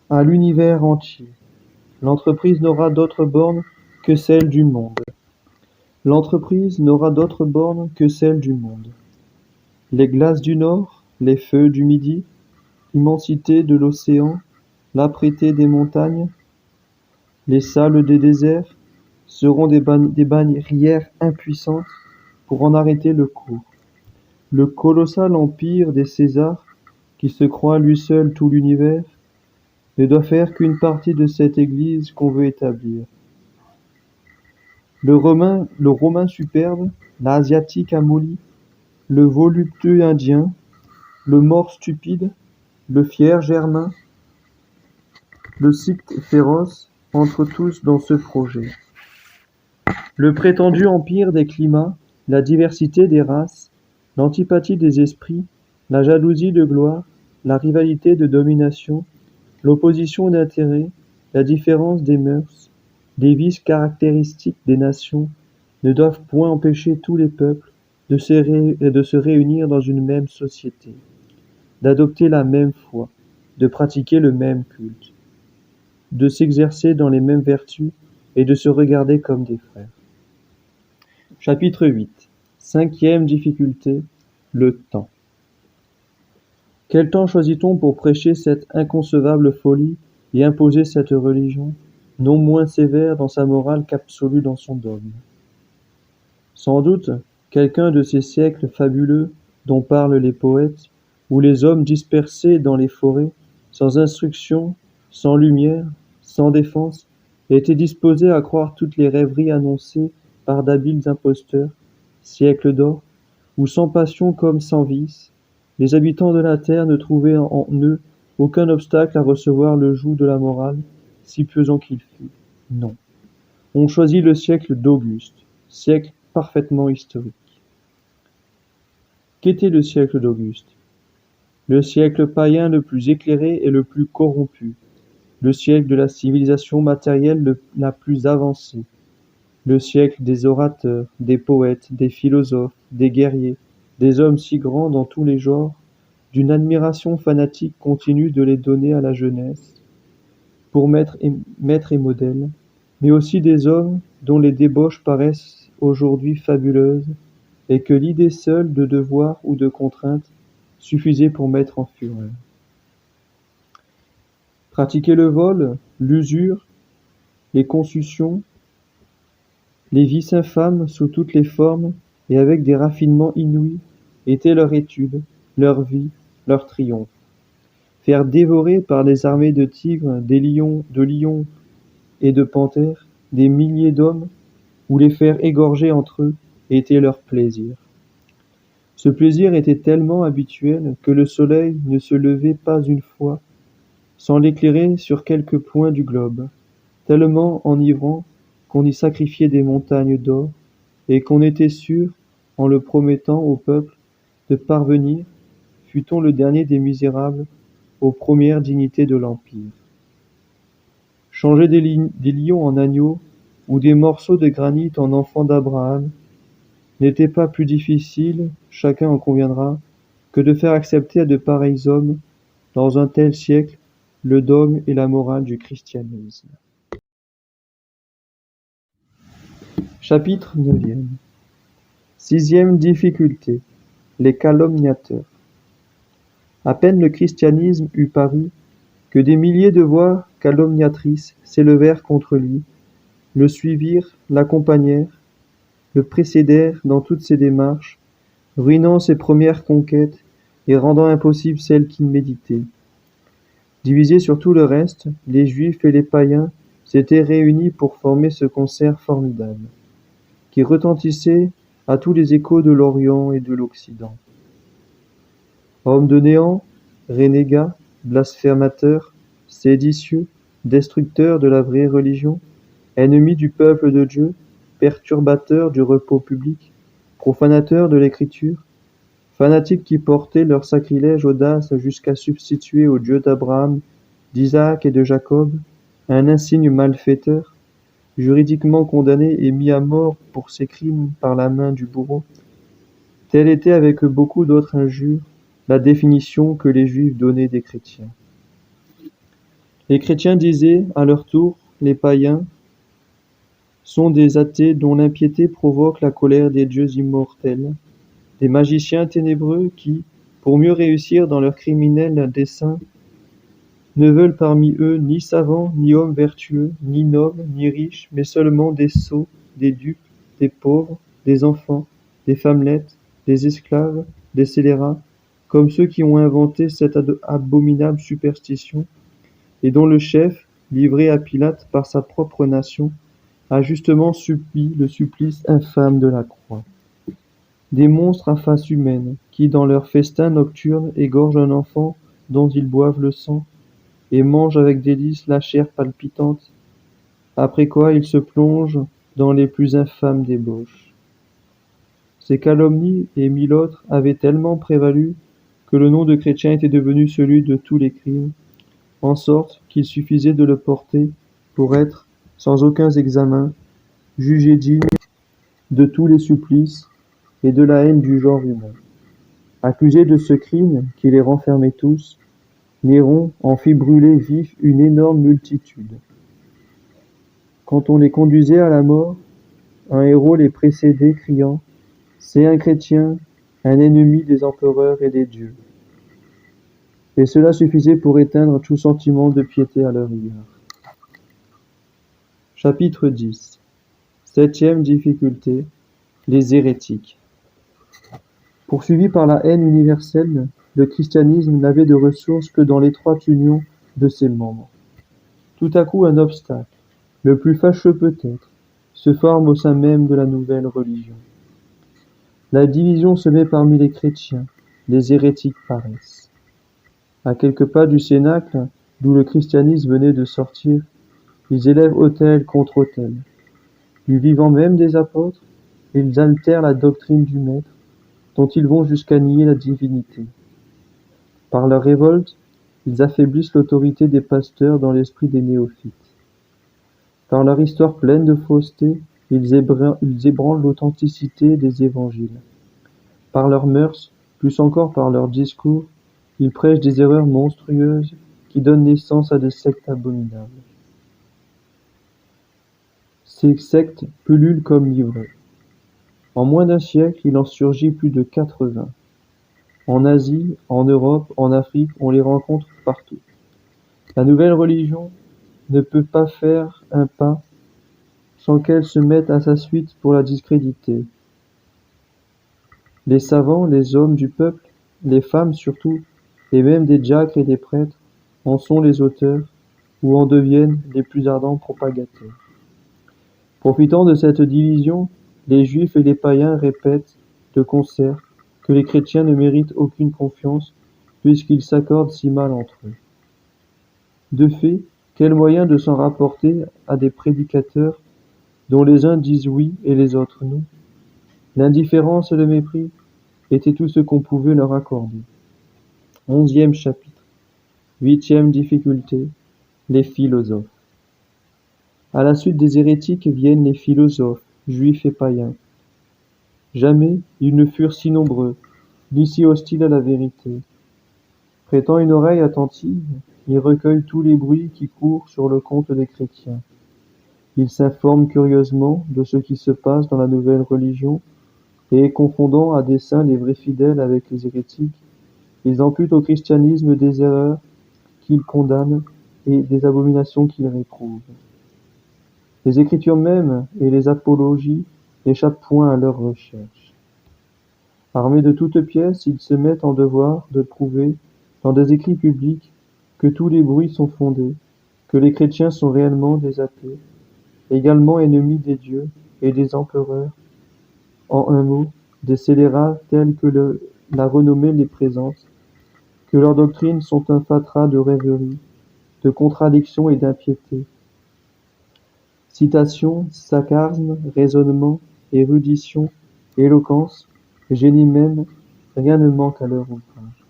à l'univers entier. L'entreprise n'aura d'autre borne que celle du monde. L'entreprise n'aura d'autre borne que celle du monde. Les glaces du Nord, les feux du Midi, l'immensité de l'océan, l'âpreté des montagnes, les salles des déserts seront des barrières impuissantes pour en arrêter le cours. Le colossal empire des Césars, qui se croit lui seul tout l'univers, ne doit faire qu'une partie de cette Église qu'on veut établir. Le Romain superbe, l'Asiatique amolli, le voluptueux Indien, le Maure stupide, le fier Germain, le Scythe féroce entrent tous dans ce projet. Le prétendu empire des climats, la diversité des races, l'antipathie des esprits, la jalousie de gloire, la rivalité de domination, l'opposition d'intérêts, la différence des mœurs, des vices caractéristiques des nations ne doivent point empêcher tous les peuples de se réunir dans une même société, d'adopter la même foi, de pratiquer le même culte, de s'exercer dans les mêmes vertus et de se regarder comme des frères. Chapitre 8. Cinquième difficulté, le temps. Quel temps choisit-on pour prêcher cette inconcevable folie et imposer cette religion, non moins sévère dans sa morale qu'absolue dans son dogme? Sans doute, quelqu'un de ces siècles fabuleux dont parlent les poètes, où les hommes dispersés dans les forêts, sans instruction, sans lumière, sans défense, étaient disposés à croire toutes les rêveries annoncées par d'habiles imposteurs, siècle d'or, où sans passion comme sans vice, les habitants de la terre ne trouvaient en eux aucun obstacle à recevoir le joug de la morale, si pesant qu'il fût. Non. On choisit le siècle d'Auguste, siècle parfaitement historique. Qu'était le siècle d'Auguste? Le siècle païen le plus éclairé et le plus corrompu, le siècle de la civilisation matérielle la plus avancée, le siècle des orateurs, des poètes, des philosophes, des guerriers, des hommes si grands dans tous les genres, d'une admiration fanatique continue de les donner à la jeunesse, pour maître et modèle, mais aussi des hommes dont les débauches paraissent aujourd'hui fabuleuses, et que l'idée seule de devoir ou de contrainte suffisait pour mettre en fureur. Pratiquer le vol, l'usure, les concussions, les vices infâmes sous toutes les formes et avec des raffinements inouïs étaient leur étude, leur vie, leur triomphe. Faire dévorer par les armées de tigres, de lions et de panthères des milliers d'hommes, ou les faire égorger entre eux, était leur plaisir. Ce plaisir était tellement habituel que le soleil ne se levait pas une fois sans l'éclairer sur quelque point du globe, tellement enivrant qu'on y sacrifiait des montagnes d'or, et qu'on était sûr, en le promettant au peuple, de parvenir, fût-on le dernier des misérables, aux premières dignités de l'Empire. Changer des lions en agneaux, ou des morceaux de granit en enfants d'Abraham, n'était pas plus difficile, chacun en conviendra, que de faire accepter à de pareils hommes, dans un tel siècle, le dogme et la morale du christianisme. Chapitre 9. Sixième difficulté. Les calomniateurs. À peine le christianisme eut paru, que des milliers de voix calomniatrices s'élevèrent contre lui, le suivirent, l'accompagnèrent, le précédèrent dans toutes ses démarches, ruinant ses premières conquêtes et rendant impossible celles qu'il méditait. Divisés sur tout le reste, les Juifs et les païens s'étaient réunis pour former ce concert formidable, qui retentissait à tous les échos de l'Orient et de l'Occident. Hommes de néant, renégats, blasphémateurs, séditieux, destructeurs de la vraie religion, ennemis du peuple de Dieu, perturbateurs du repos public, profanateurs de l'écriture, fanatiques qui portaient leur sacrilège audace jusqu'à substituer au Dieu d'Abraham, d'Isaac et de Jacob un insigne malfaiteur, juridiquement condamné et mis à mort pour ses crimes par la main du bourreau. Telle était, avec beaucoup d'autres injures, la définition que les Juifs donnaient des chrétiens. Les chrétiens disaient, à leur tour, les païens sont des athées dont l'impiété provoque la colère des dieux immortels, des magiciens ténébreux qui, pour mieux réussir dans leurs criminels desseins, ne veulent parmi eux ni savants, ni hommes vertueux, ni nobles, ni riches, mais seulement des sots, des dupes, des pauvres, des enfants, des femmelettes, des esclaves, des scélérats, comme ceux qui ont inventé cette abominable superstition, et dont le chef, livré à Pilate par sa propre nation, a justement subi le supplice infâme de la croix. Des monstres à face humaine, qui dans leur festin nocturne égorgent un enfant dont ils boivent le sang, et mangent avec délice la chair palpitante, après quoi ils se plongent dans les plus infâmes débauches. Ces calomnies et mille autres avaient tellement prévalu que le nom de chrétien était devenu celui de tous les crimes, en sorte qu'il suffisait de le porter pour être, sans aucun examen, jugé digne de tous les supplices et de la haine du genre humain. Accusés de ce crime qui les renfermait tous, Néron en fit brûler vif une énorme multitude. Quand on les conduisait à la mort, un héros les précédait criant « C'est un chrétien, un ennemi des empereurs et des dieux ». Et cela suffisait pour éteindre tout sentiment de piété à leur égard. Chapitre 10. Septième difficulté. Les hérétiques. Poursuivi par la haine universelle, le christianisme n'avait de ressources que dans l'étroite union de ses membres. Tout à coup un obstacle, le plus fâcheux peut-être, se forme au sein même de la nouvelle religion. La division se met parmi les chrétiens, les hérétiques paraissent. À quelques pas du cénacle, d'où le christianisme venait de sortir, ils élèvent autel contre autel. Du vivant même des apôtres, ils altèrent la doctrine du Maître, dont ils vont jusqu'à nier la divinité. Par leur révolte, ils affaiblissent l'autorité des pasteurs dans l'esprit des néophytes. Par leur histoire pleine de fausseté, ils ébranlent l'authenticité des évangiles. Par leurs mœurs, plus encore par leurs discours, ils prêchent des erreurs monstrueuses qui donnent naissance à des sectes abominables. Ces sectes pullulent comme l'ivreux. En moins d'un siècle, il en surgit plus de 80. En Asie, en Europe, en Afrique, on les rencontre partout. La nouvelle religion ne peut pas faire un pas sans qu'elle se mette à sa suite pour la discréditer. Les savants, les hommes du peuple, les femmes surtout, et même des diacres et des prêtres, en sont les auteurs ou en deviennent les plus ardents propagateurs. Profitant de cette division, les juifs et les païens répètent de concert que les chrétiens ne méritent aucune confiance puisqu'ils s'accordent si mal entre eux. De fait, quel moyen de s'en rapporter à des prédicateurs dont les uns disent oui et les autres non? L'indifférence et le mépris étaient tout ce qu'on pouvait leur accorder. 11e chapitre. 8e difficulté. Les philosophes. À la suite des hérétiques viennent les philosophes, juifs et païens. Jamais ils ne furent si nombreux, ni si hostiles à la vérité. Prêtant une oreille attentive, ils recueillent tous les bruits qui courent sur le compte des chrétiens. Ils s'informent curieusement de ce qui se passe dans la nouvelle religion, et confondant à dessein les vrais fidèles avec les hérétiques, ils imputent au christianisme des erreurs qu'ils condamnent et des abominations qu'ils réprouvent. Les Écritures mêmes et les apologies n'échappent point à leurs recherches. Armés de toutes pièces, ils se mettent en devoir de prouver, dans des écrits publics, que tous les bruits sont fondés, que les chrétiens sont réellement des athées, également ennemis des dieux et des empereurs, en un mot, des scélérats tels que la renommée les présente, que leurs doctrines sont un fatras de rêveries, de contradictions et d'impiété. Citation, sarcasme, raisonnement, érudition, éloquence, génie même, rien ne manque à leur ouvrage.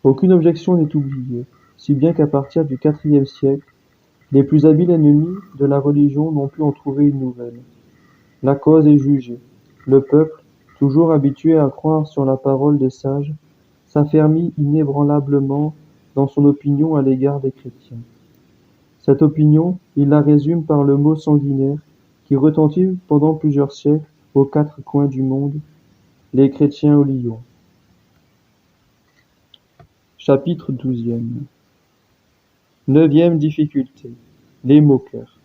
Aucune objection n'est oubliée, si bien qu'à partir du IVe siècle, les plus habiles ennemis de la religion n'ont pu en trouver une nouvelle. La cause est jugée. Le peuple, toujours habitué à croire sur la parole des sages, s'affermit inébranlablement dans son opinion à l'égard des chrétiens. Cette opinion, il la résume par le mot sanguinaire qui retentit pendant plusieurs siècles aux quatre coins du monde, les chrétiens au lion. Chapitre 12e. 9e difficulté. Les moqueurs.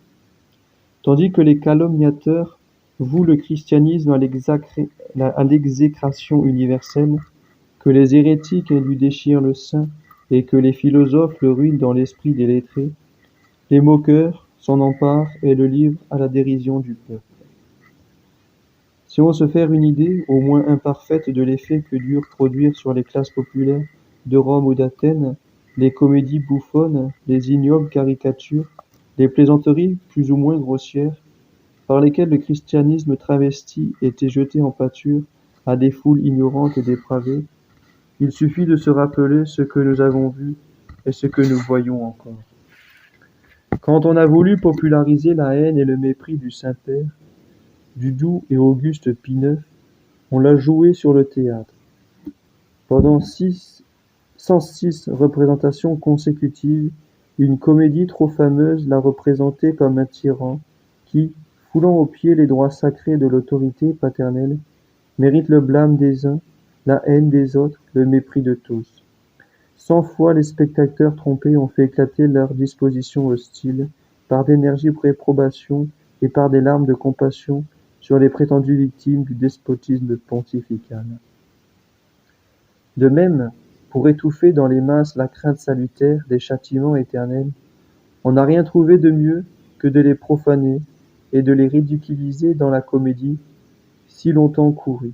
Tandis que les calomniateurs vouent le christianisme à l'exécration universelle, que les hérétiques lui déchirent le sein et que les philosophes le ruinent dans l'esprit des lettrés, les moqueurs s'en emparent et le livrent à la dérision du peuple. Si on se fait une idée, au moins imparfaite, de l'effet que durent produire sur les classes populaires de Rome ou d'Athènes les comédies bouffonnes, les ignobles caricatures, les plaisanteries plus ou moins grossières, par lesquelles le christianisme travesti était jeté en pâture à des foules ignorantes et dépravées, il suffit de se rappeler ce que nous avons vu et ce que nous voyons encore. Quand on a voulu populariser la haine et le mépris du Saint-Père, du doux et auguste Pie IX, on l'a joué sur le théâtre. Pendant 106 représentations consécutives, une comédie trop fameuse l'a représenté comme un tyran qui, foulant aux pieds les droits sacrés de l'autorité paternelle, mérite le blâme des uns, la haine des autres, le mépris de tous. 100 fois les spectateurs trompés ont fait éclater leurs dispositions hostiles par d'énergiques réprobations et par des larmes de compassion sur les prétendues victimes du despotisme pontifical. De même, pour étouffer dans les masses la crainte salutaire des châtiments éternels, on n'a rien trouvé de mieux que de les profaner et de les ridiculiser dans la comédie si longtemps courue.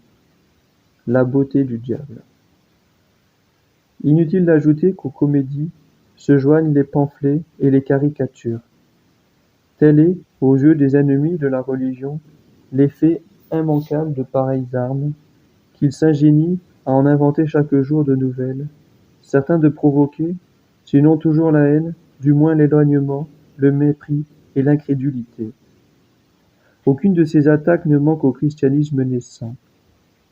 la beauté du diable. Inutile d'ajouter qu'aux comédies se joignent les pamphlets et les caricatures. Tel est, aux yeux des ennemis de la religion, l'effet immanquable de pareilles armes, qu'ils s'ingénient à en inventer chaque jour de nouvelles, certains de provoquer, sinon toujours la haine, du moins l'éloignement, le mépris et l'incrédulité. Aucune de ces attaques ne manque au christianisme naissant.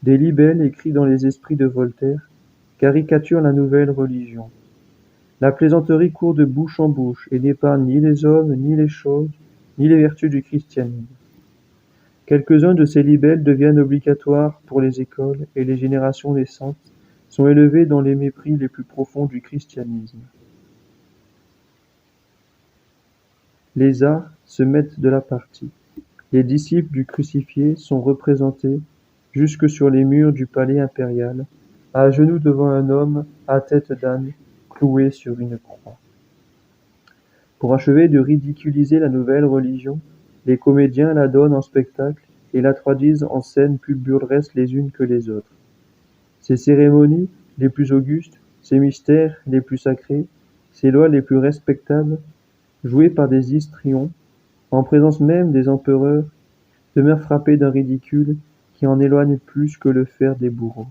Des libelles écrits dans les esprits de Voltaire caricaturent la nouvelle religion. La plaisanterie court de bouche en bouche et n'épargne ni les hommes, ni les choses, ni les vertus du christianisme. Quelques-uns de ces libelles deviennent obligatoires pour les écoles et les générations naissantes sont élevées dans les mépris les plus profonds du christianisme. Les arts se mettent de la partie. Les disciples du crucifié sont représentés jusque sur les murs du palais impérial, à genoux devant un homme à tête d'âne cloué sur une croix. Pour achever de ridiculiser la nouvelle religion, les comédiens la donnent en spectacle et la traduisent en scènes plus burlesques les unes que les autres. Ces cérémonies les plus augustes, ces mystères les plus sacrés, ces lois les plus respectables, jouées par des histrions, en présence même des empereurs, demeurent frappés d'un ridicule qui en éloigne plus que le fer des bourreaux.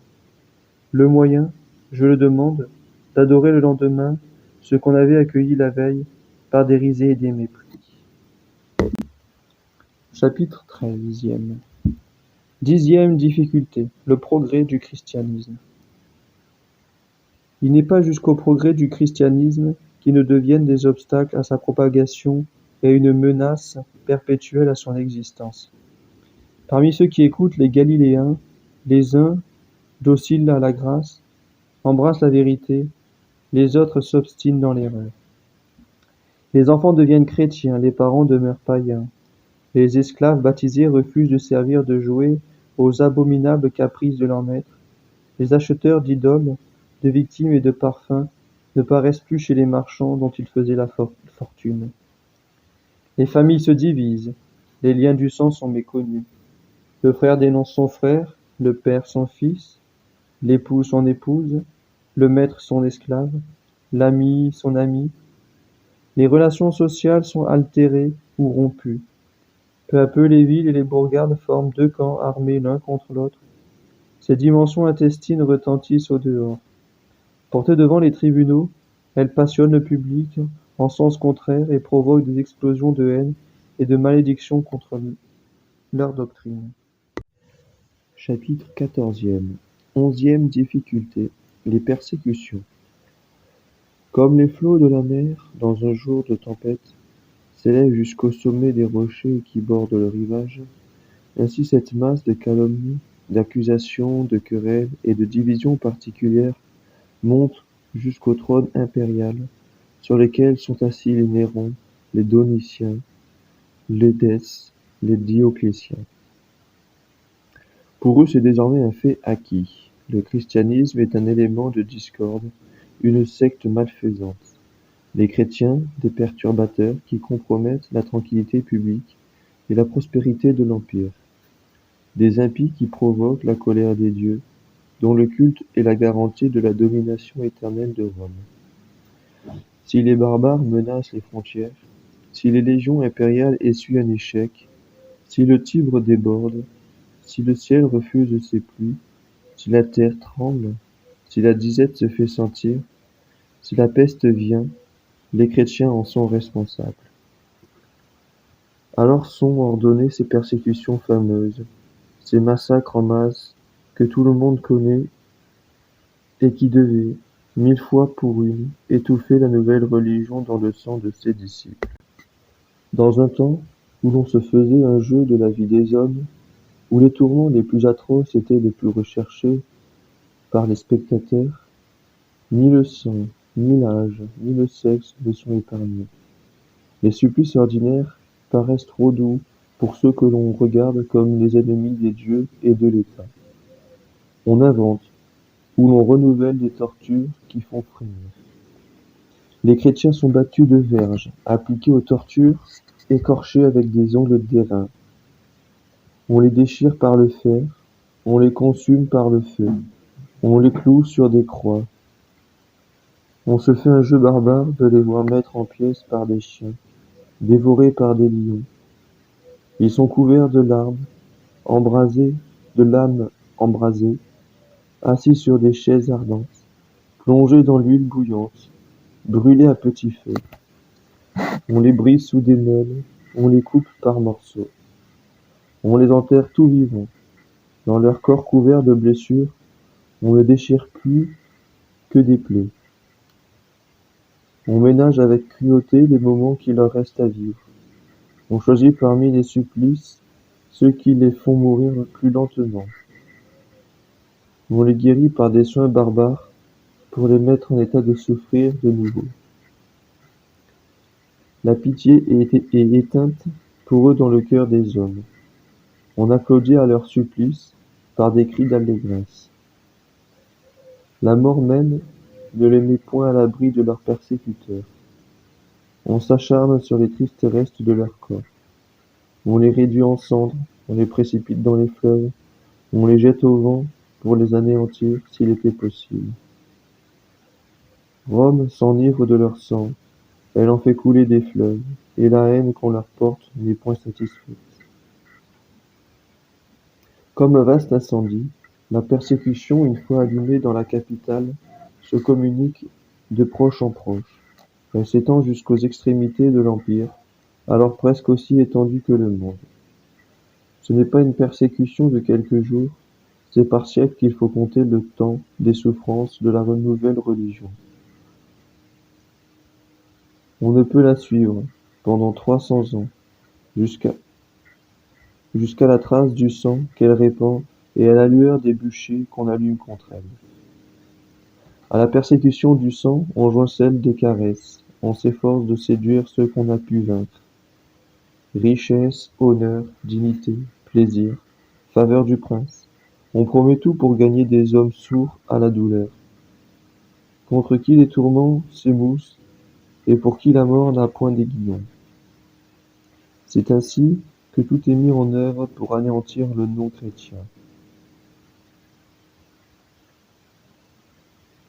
Le moyen, je le demande, d'adorer le lendemain ce qu'on avait accueilli la veille par des risées et des mépris. Chapitre 13e. 10e difficulté, le progrès du christianisme. Il n'est pas jusqu'au progrès du christianisme qui ne deviennent des obstacles à sa propagation et une menace perpétuelle à son existence. Parmi ceux qui écoutent les Galiléens, les uns, dociles à la grâce, embrassent la vérité, les autres s'obstinent dans l'erreur. Les enfants deviennent chrétiens, les parents demeurent païens. Les esclaves baptisés refusent de servir de jouet aux abominables caprices de leurs maîtres. Les acheteurs d'idoles, de victimes et de parfums ne paraissent plus chez les marchands dont ils faisaient la fortune. Les familles se divisent, les liens du sang sont méconnus. Le frère dénonce son frère, le père son fils, l'époux son épouse, le maître son esclave, l'ami son ami. Les relations sociales sont altérées ou rompues. Peu à peu, les villes et les bourgades forment deux camps armés l'un contre l'autre. Ces dimensions intestines retentissent au dehors. Portées devant les tribunaux, elles passionnent le public en sens contraire et provoquent des explosions de haine et de malédiction contre leur doctrine. Chapitre 14e. 11e difficulté, les persécutions. Comme les flots de la mer, dans un jour de tempête, s'élèvent jusqu'au sommet des rochers qui bordent le rivage, ainsi cette masse de calomnies, d'accusations, de querelles et de divisions particulières monte jusqu'au trône impérial, sur lesquels sont assis les Nérons, les Donitiens, les Dès, les Dioclétiens. Pour eux, c'est désormais un fait acquis. Le christianisme est un élément de discorde, une secte malfaisante. Les chrétiens, des perturbateurs qui compromettent la tranquillité publique et la prospérité de l'Empire. Des impies qui provoquent la colère des dieux, dont le culte est la garantie de la domination éternelle de Rome. Si les barbares menacent les frontières, si les légions impériales essuient un échec, si le Tibre déborde, si le ciel refuse ses pluies, si la terre tremble, si la disette se fait sentir, si la peste vient, les chrétiens en sont responsables. Alors sont ordonnées ces persécutions fameuses, ces massacres en masse que tout le monde connaît et qui devaient, 1000 fois pour une, étouffer la nouvelle religion dans le sang de ses disciples. Dans un temps où l'on se faisait un jeu de la vie des hommes, où les tourments les plus atroces étaient les plus recherchés par les spectateurs, ni le sang, ni l'âge, ni le sexe ne sont épargnés. Les supplices ordinaires paraissent trop doux pour ceux que l'on regarde comme les ennemis des dieux et de l'État. On invente, ou l'on renouvelle des tortures qui font frémir. Les chrétiens sont battus de verges, appliqués aux tortures, écorchés avec des ongles d'airain. On les déchire par le fer, On les consume par le feu, on les cloue sur des croix. On se fait un jeu barbare de les voir mettre en pièces par des chiens, dévorés par des lions. Ils sont couverts de larmes, embrasés, de lames embrasées, assis sur des chaises ardentes, plongés dans l'huile bouillante, brûlés à petit feu. On les brise sous des meules, on les coupe par morceaux. On les enterre tout vivants. Dans leur corps couvert de blessures, on ne déchire plus que des plaies. On ménage avec cruauté les moments qui leur restent à vivre. On choisit parmi les supplices ceux qui les font mourir plus lentement. On les guérit par des soins barbares pour les mettre en état de souffrir de nouveau. La pitié est éteinte pour eux dans le cœur des hommes. On applaudit à leur supplice par des cris d'allégresse. La mort même ne les met point à l'abri de leurs persécuteurs. On s'acharne sur les tristes restes de leur corps. On les réduit en cendres, on les précipite dans les fleuves, on les jette au vent pour les anéantir s'il était possible. Rome s'enivre de leur sang, elle en fait couler des fleuves, et la haine qu'on leur porte n'est point satisfaite. Comme un vaste incendie, la persécution, une fois allumée dans la capitale, se communique de proche en proche. Elle s'étend jusqu'aux extrémités de l'Empire, alors presque aussi étendue que le monde. Ce n'est pas une persécution de quelques jours, c'est par siècle qu'il faut compter le temps des souffrances de la nouvelle religion. On ne peut la suivre pendant 300 ans, jusqu'à la trace du sang qu'elle répand et à la lueur des bûchers qu'on allume contre elle. À la persécution du sang, on joint celle des caresses, on s'efforce de séduire ceux qu'on a pu vaincre. Richesse, honneur, dignité, plaisir, faveur du prince. On promet tout pour gagner des hommes sourds à la douleur, contre qui les tourments s'émoussent et pour qui la mort n'a point d'aiguillon. C'est ainsi que tout est mis en œuvre pour anéantir le non-chrétien.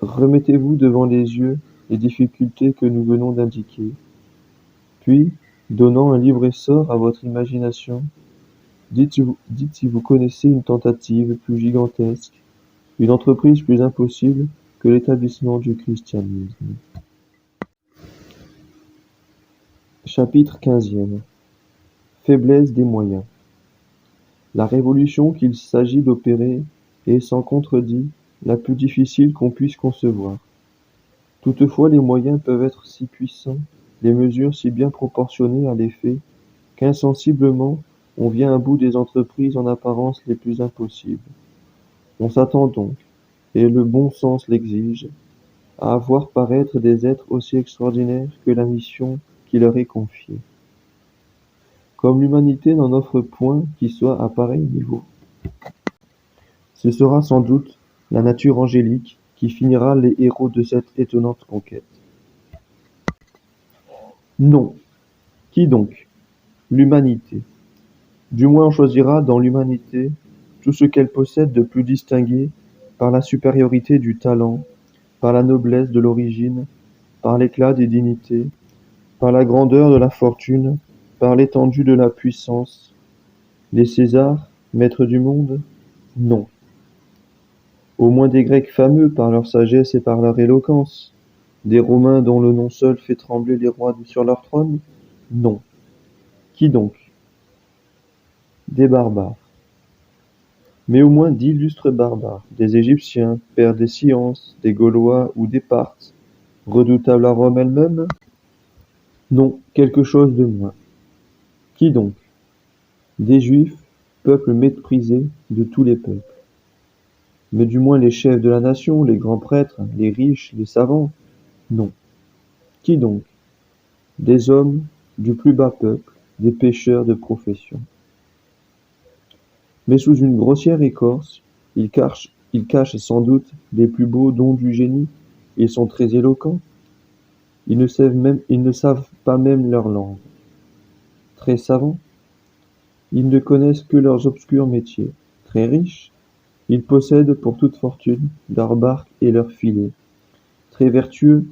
Remettez-vous devant les yeux les difficultés que nous venons d'indiquer, puis, donnant un libre essor à votre imagination, dites si vous connaissez une tentative plus gigantesque, une entreprise plus impossible que l'établissement du christianisme. Chapitre 15e. Faiblesse des moyens. La révolution qu'il s'agit d'opérer est, sans contredit, la plus difficile qu'on puisse concevoir. Toutefois, les moyens peuvent être si puissants, les mesures si bien proportionnées à l'effet, qu'insensiblement, on vient à bout des entreprises en apparence les plus impossibles. On s'attend donc, et le bon sens l'exige, à voir paraître des êtres aussi extraordinaires que la mission qui leur est confiée. Comme l'humanité n'en offre point qui soit à pareil niveau, ce sera sans doute la nature angélique qui finira les héros de cette étonnante conquête. Non. Qui donc? L'humanité. Du moins on choisira dans l'humanité tout ce qu'elle possède de plus distingué par la supériorité du talent, par la noblesse de l'origine, par l'éclat des dignités, par la grandeur de la fortune, par l'étendue de la puissance. Les Césars, maîtres du monde? Non. Au moins des Grecs fameux par leur sagesse et par leur éloquence. Des Romains dont le nom seul fait trembler les rois sur leur trône? Non. Qui donc? Des barbares. Mais au moins d'illustres barbares, des Égyptiens, pères des sciences, des Gaulois ou des Parthes, redoutables à Rome elle-même? Non, quelque chose de moins. Qui donc? Des Juifs, peuple méprisé de tous les peuples. Mais du moins les chefs de la nation, les grands prêtres, les riches, les savants? Non. Qui donc? Des hommes du plus bas peuple, des pêcheurs de profession. Mais sous une grossière écorce, ils cachent sans doute les plus beaux dons du génie. Ils sont très éloquents. Ils ne savent pas même leur langue. Très savants. Ils ne connaissent que leurs obscurs métiers. Très riches. Ils possèdent pour toute fortune leurs barques et leurs filets. Très vertueux,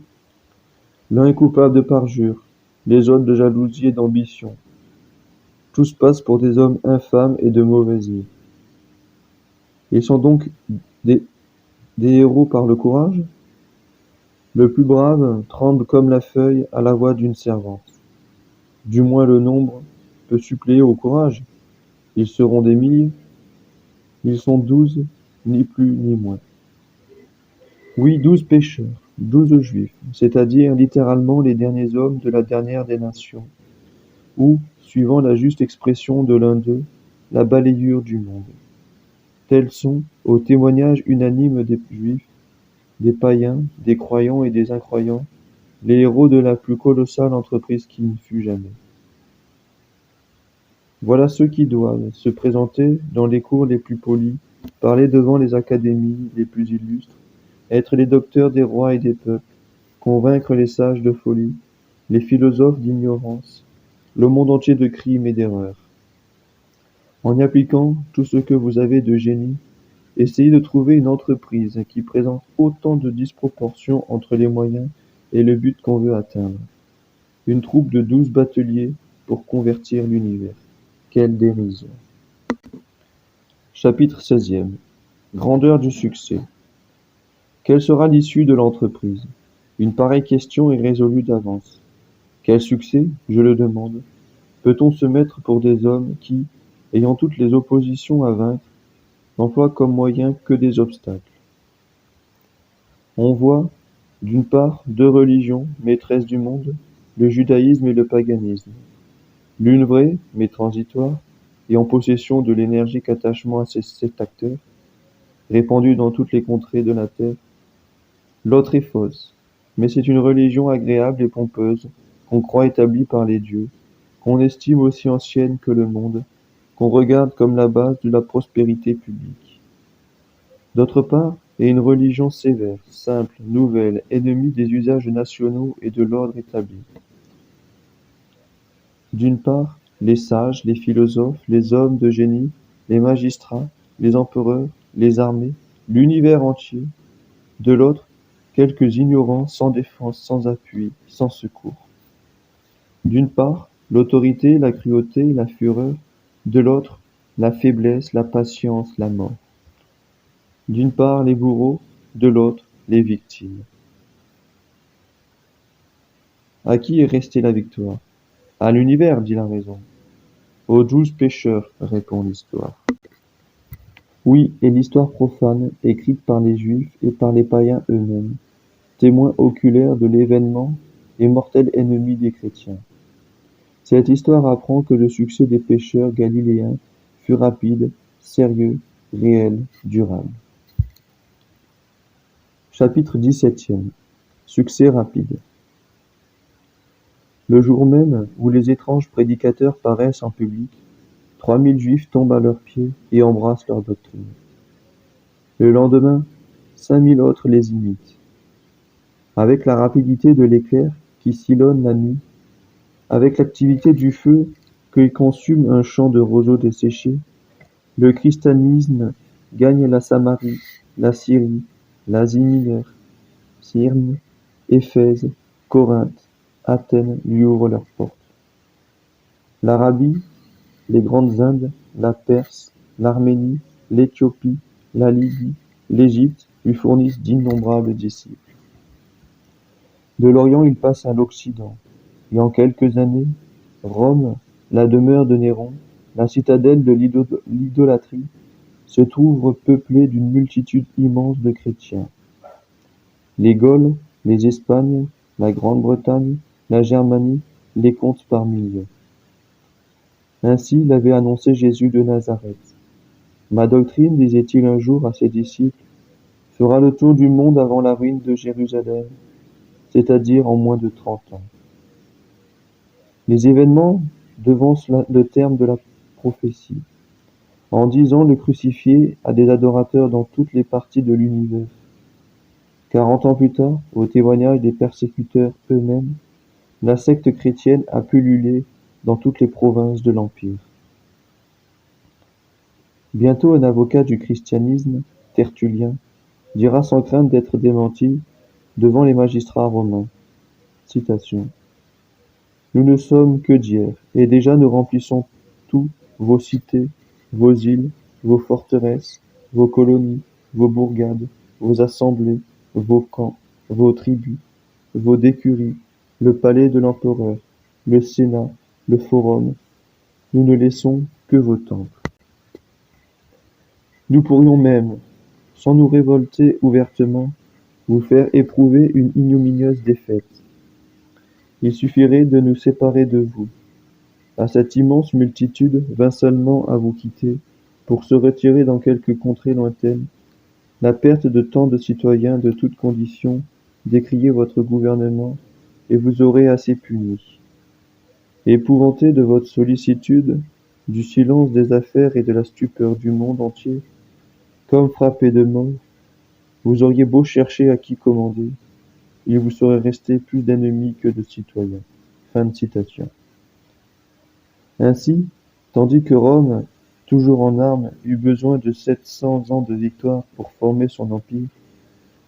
l'un est coupable de parjure, les autres de jalousie et d'ambition. Tous passent pour des hommes infâmes et de mauvais œil. Ils sont donc des, des héros par le courage? Le plus brave tremble comme la feuille à la voix d'une servante. Du moins le nombre peut suppléer au courage. Ils seront des milliers. Ils sont 12, ni plus ni moins. Oui, 12 pécheurs, 12 juifs, c'est-à-dire littéralement les derniers hommes de la dernière des nations, ou, suivant la juste expression de l'un d'eux, la balayure du monde. Tels sont, au témoignage unanime des juifs, des païens, des croyants et des incroyants, les héros de la plus colossale entreprise qui ne fut jamais. Voilà ceux qui doivent se présenter dans les cours les plus polis, parler devant les académies les plus illustres, être les docteurs des rois et des peuples, convaincre les sages de folie, les philosophes d'ignorance, le monde entier de crimes et d'erreurs. En y appliquant tout ce que vous avez de génie, essayez de trouver une entreprise qui présente autant de disproportions entre les moyens et le but qu'on veut atteindre. Une troupe de 12 bateliers pour convertir l'univers. Quelle dérision! Chapitre 16e. Grandeur du succès. Quelle sera l'issue de l'entreprise? Une pareille question est résolue d'avance. Quel succès, je le demande? Peut-on se mettre pour des hommes qui, ayant toutes les oppositions à vaincre, n'emploient comme moyen que des obstacles? On voit, d'une part, deux religions, maîtresses du monde, le judaïsme et le paganisme. L'une vraie, mais transitoire, et en possession de l'énergique attachement à cet acteur, répandu dans toutes les contrées de la terre. L'autre est fausse, mais c'est une religion agréable et pompeuse, qu'on croit établie par les dieux, qu'on estime aussi ancienne que le monde, qu'on regarde comme la base de la prospérité publique. D'autre part, est une religion sévère, simple, nouvelle, ennemie des usages nationaux et de l'ordre établi. D'une part, les sages, les philosophes, les hommes de génie, les magistrats, les empereurs, les armées, l'univers entier. De l'autre, quelques ignorants sans défense, sans appui, sans secours. D'une part, l'autorité, la cruauté, la fureur. De l'autre, la faiblesse, la patience, la mort. D'une part, les bourreaux, de l'autre, les victimes. À qui est restée la victoire? À l'univers, dit la raison. Aux 12 pécheurs, répond l'histoire. Oui, et l'histoire profane, écrite par les Juifs et par les païens eux-mêmes, témoins oculaires de l'événement et mortel ennemi des chrétiens. Cette histoire apprend que le succès des pécheurs galiléens fut rapide, sérieux, réel, durable. Chapitre 17e. Succès rapide. Le jour même où les étranges prédicateurs paraissent en public, 3000 Juifs tombent à leurs pieds et embrassent leur doctrine. Le lendemain, 5000 autres les imitent. Avec la rapidité de l'éclair qui sillonne la nuit, avec l'activité du feu qui consume un champ de roseaux desséchés, le christianisme gagne la Samarie, la Syrie, l'Asie mineure. Smyrne, Éphèse, Corinthe, Athènes lui ouvrent leurs portes. L'Arabie, les grandes Indes, la Perse, l'Arménie, l'Éthiopie, la Libye, l'Égypte lui fournissent d'innombrables disciples. De l'Orient il passe à l'Occident, et en quelques années, Rome, la demeure de Néron, la citadelle de l'idolâtrie, se trouve peuplée d'une multitude immense de chrétiens. Les Gaules, les Espagnes, la Grande-Bretagne, la Germanie les comptent par millions. Ainsi l'avait annoncé Jésus de Nazareth. Ma doctrine, disait-il un jour à ses disciples, fera le tour du monde avant la ruine de Jérusalem, c'est-à-dire en moins de 30 ans. Les événements devancent le terme de la prophétie. En 10 ans, le crucifié a des adorateurs dans toutes les parties de l'univers. 40 ans plus tard, au témoignage des persécuteurs eux-mêmes, la secte chrétienne a pullulé dans toutes les provinces de l'Empire. Bientôt un avocat du christianisme, Tertullien, dira sans crainte d'être démenti devant les magistrats romains. Citation. Nous ne sommes que d'hier, et déjà nous remplissons tous vos cités, vos îles, vos forteresses, vos colonies, vos bourgades, vos assemblées, vos camps, vos tribus, vos décuries, le palais de l'empereur, le sénat, le forum. Nous ne laissons que vos temples. Nous pourrions même, sans nous révolter ouvertement, vous faire éprouver une ignominieuse défaite. Il suffirait de nous séparer de vous. À cette immense multitude vint seulement à vous quitter, pour se retirer dans quelque contrée lointaine, la perte de tant de citoyens de toutes conditions, décrier votre gouvernement, et vous aurez assez puni. Épouvanté de votre sollicitude, du silence des affaires et de la stupeur du monde entier, comme frappé de mort, vous auriez beau chercher à qui commander, il vous serait resté plus d'ennemis que de citoyens. Fin de citation. Ainsi, tandis que Rome, toujours en armes, eut besoin de 700 ans de victoire pour former son empire,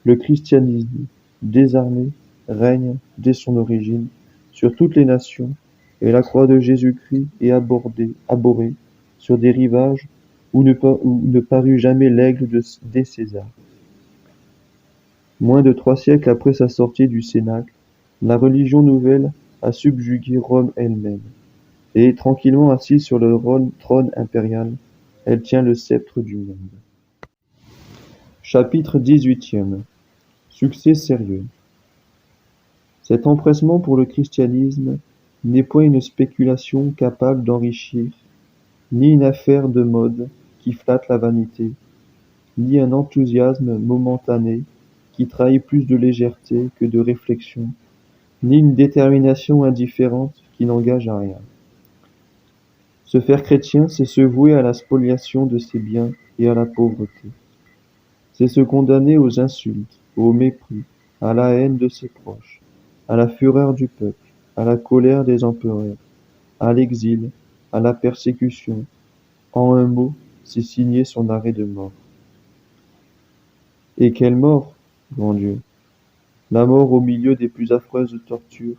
le christianisme, désarmé, règne, dès son origine, sur toutes les nations, et la croix de Jésus-Christ est abhorrée sur des rivages où ne parut jamais l'aigle des Césars. Moins de 3 siècles après sa sortie du Cénacle, la religion nouvelle a subjugué Rome elle-même, et, tranquillement assise sur le trône impérial, elle tient le sceptre du monde. Chapitre 18e. Succès sérieux. Cet empressement pour le christianisme n'est point une spéculation capable d'enrichir, ni une affaire de mode qui flatte la vanité, ni un enthousiasme momentané qui trahit plus de légèreté que de réflexion, ni une détermination indifférente qui n'engage à rien. Se faire chrétien, c'est se vouer à la spoliation de ses biens et à la pauvreté. C'est se condamner aux insultes, au mépris, à la haine de ses proches, à la fureur du peuple, à la colère des empereurs, à l'exil, à la persécution. En un mot, c'est signer son arrêt de mort. Et quelle mort, grand Dieu! La mort au milieu des plus affreuses tortures,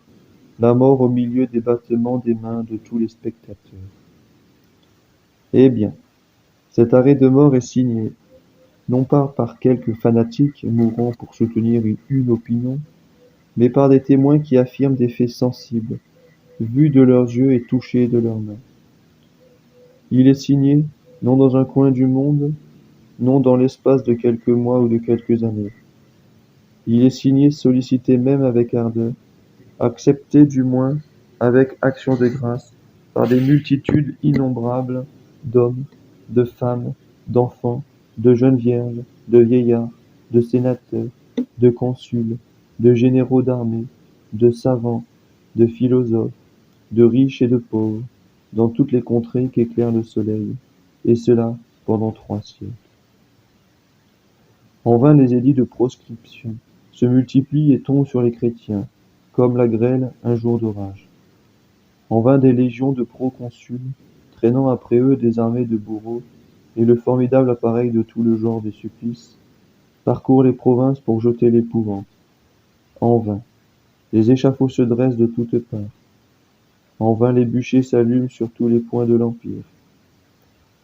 la mort au milieu des battements des mains de tous les spectateurs. Eh bien, cet arrêt de mort est signé, non pas par quelques fanatiques mourant pour soutenir une opinion, mais par des témoins qui affirment des faits sensibles, vus de leurs yeux et touchés de leurs mains. Il est signé, non dans un coin du monde, non dans l'espace de quelques mois ou de quelques années. Il est signé, sollicité même avec ardeur, accepté du moins avec action de grâce, par des multitudes innombrables d'hommes, de femmes, d'enfants, de jeunes vierges, de vieillards, de sénateurs, de consuls, de généraux d'armée, de savants, de philosophes, de riches et de pauvres, dans toutes les contrées qu'éclaire le soleil, et cela pendant 3 siècles. En vain les édits de proscription se multiplient et tombent sur les chrétiens, comme la grêle un jour d'orage. En vain des légions de proconsuls, traînant après eux des armées de bourreaux, et le formidable appareil de tout le genre des supplices, parcourent les provinces pour jeter l'épouvante. En vain, les échafauds se dressent de toutes parts. En vain les bûchers s'allument sur tous les points de l'Empire.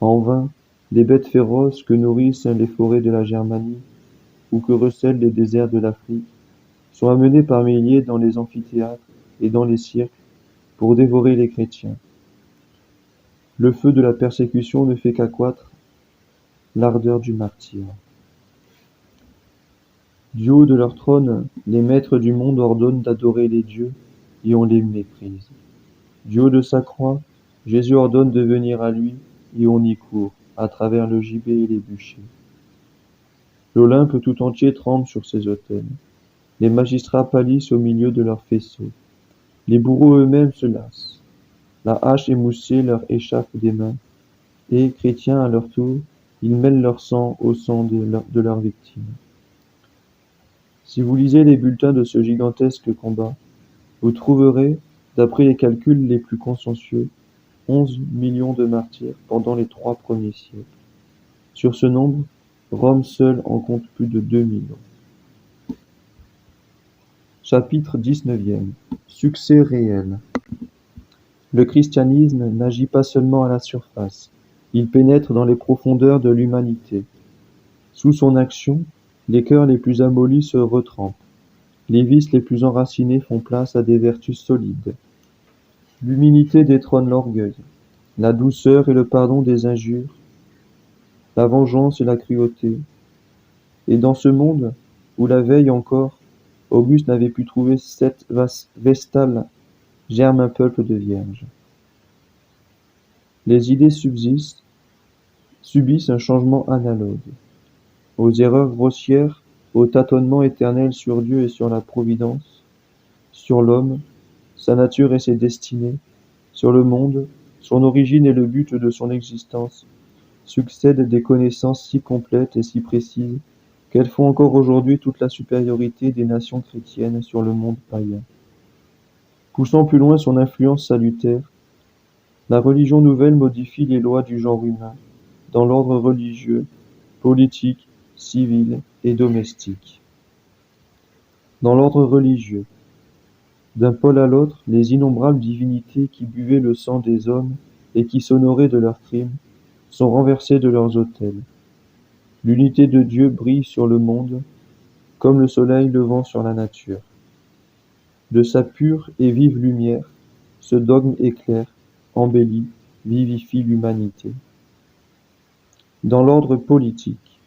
En vain, les bêtes féroces que nourrissent les forêts de la Germanie, ou que recèlent les déserts de l'Afrique, sont amenées par milliers dans les amphithéâtres et dans les cirques pour dévorer les chrétiens. Le feu de la persécution ne fait qu'accroître l'ardeur du martyre. Du haut de leur trône, les maîtres du monde ordonnent d'adorer les dieux, et on les méprise. Du haut de sa croix, Jésus ordonne de venir à lui, et on y court, à travers le gibet et les bûchers. L'Olympe tout entier tremble sur ses autels. Les magistrats pâlissent au milieu de leurs faisceaux. Les bourreaux eux-mêmes se lassent. La hache émoussée leur échappe des mains, et, chrétiens à leur tour, ils mêlent leur sang au sang de leurs victimes. Si vous lisez les bulletins de ce gigantesque combat, vous trouverez, d'après les calculs les plus consciencieux, 11 millions de martyrs pendant les 3 premiers siècles. Sur ce nombre, Rome seule en compte plus de 2 millions. Chapitre 19e. Succès réel. Le christianisme n'agit pas seulement à la surface, il pénètre dans les profondeurs de l'humanité. Sous son action, les cœurs les plus amollis se retrempent, les vices les plus enracinés font place à des vertus solides. L'humilité détrône l'orgueil, la douceur et le pardon des injures, la vengeance et la cruauté. Et dans ce monde, où la veille encore, Auguste n'avait pu trouver cette vestale, germe un peuple de vierges. Les idées subissent un changement analogue. Aux erreurs grossières, au tâtonnement éternel sur Dieu et sur la providence, sur l'homme, sa nature et ses destinées, sur le monde, son origine et le but de son existence, succèdent des connaissances si complètes et si précises qu'elles font encore aujourd'hui toute la supériorité des nations chrétiennes sur le monde païen. Poussant plus loin son influence salutaire, la religion nouvelle modifie les lois du genre humain, dans l'ordre religieux, politique, civil et domestique. Dans l'ordre religieux, d'un pôle à l'autre, les innombrables divinités qui buvaient le sang des hommes et qui s'honoraient de leurs crimes sont renversées de leurs autels. L'unité de Dieu brille sur le monde, comme le soleil levant sur la nature. De sa pure et vive lumière, ce dogme éclaire, embellit, vivifie l'humanité. Dans l'ordre politique,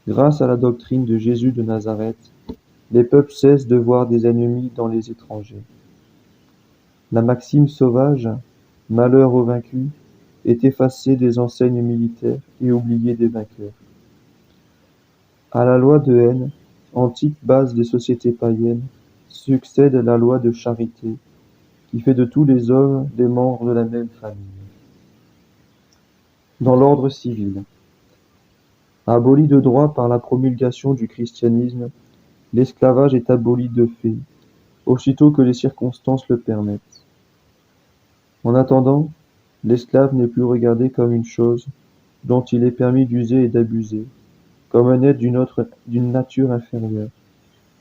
grâce à la doctrine de Jésus de Nazareth, les peuples cessent de voir des ennemis dans les étrangers. La maxime sauvage, malheur aux vaincus, est effacée des enseignes militaires et oubliée des vainqueurs. À la loi de haine, antique base des sociétés païennes, succède la loi de charité, qui fait de tous les hommes des membres de la même famille. Dans l'ordre civil, aboli de droit par la promulgation du christianisme, l'esclavage est aboli de fait, aussitôt que les circonstances le permettent. En attendant, l'esclave n'est plus regardé comme une chose dont il est permis d'user et d'abuser, comme un être d'une nature inférieure,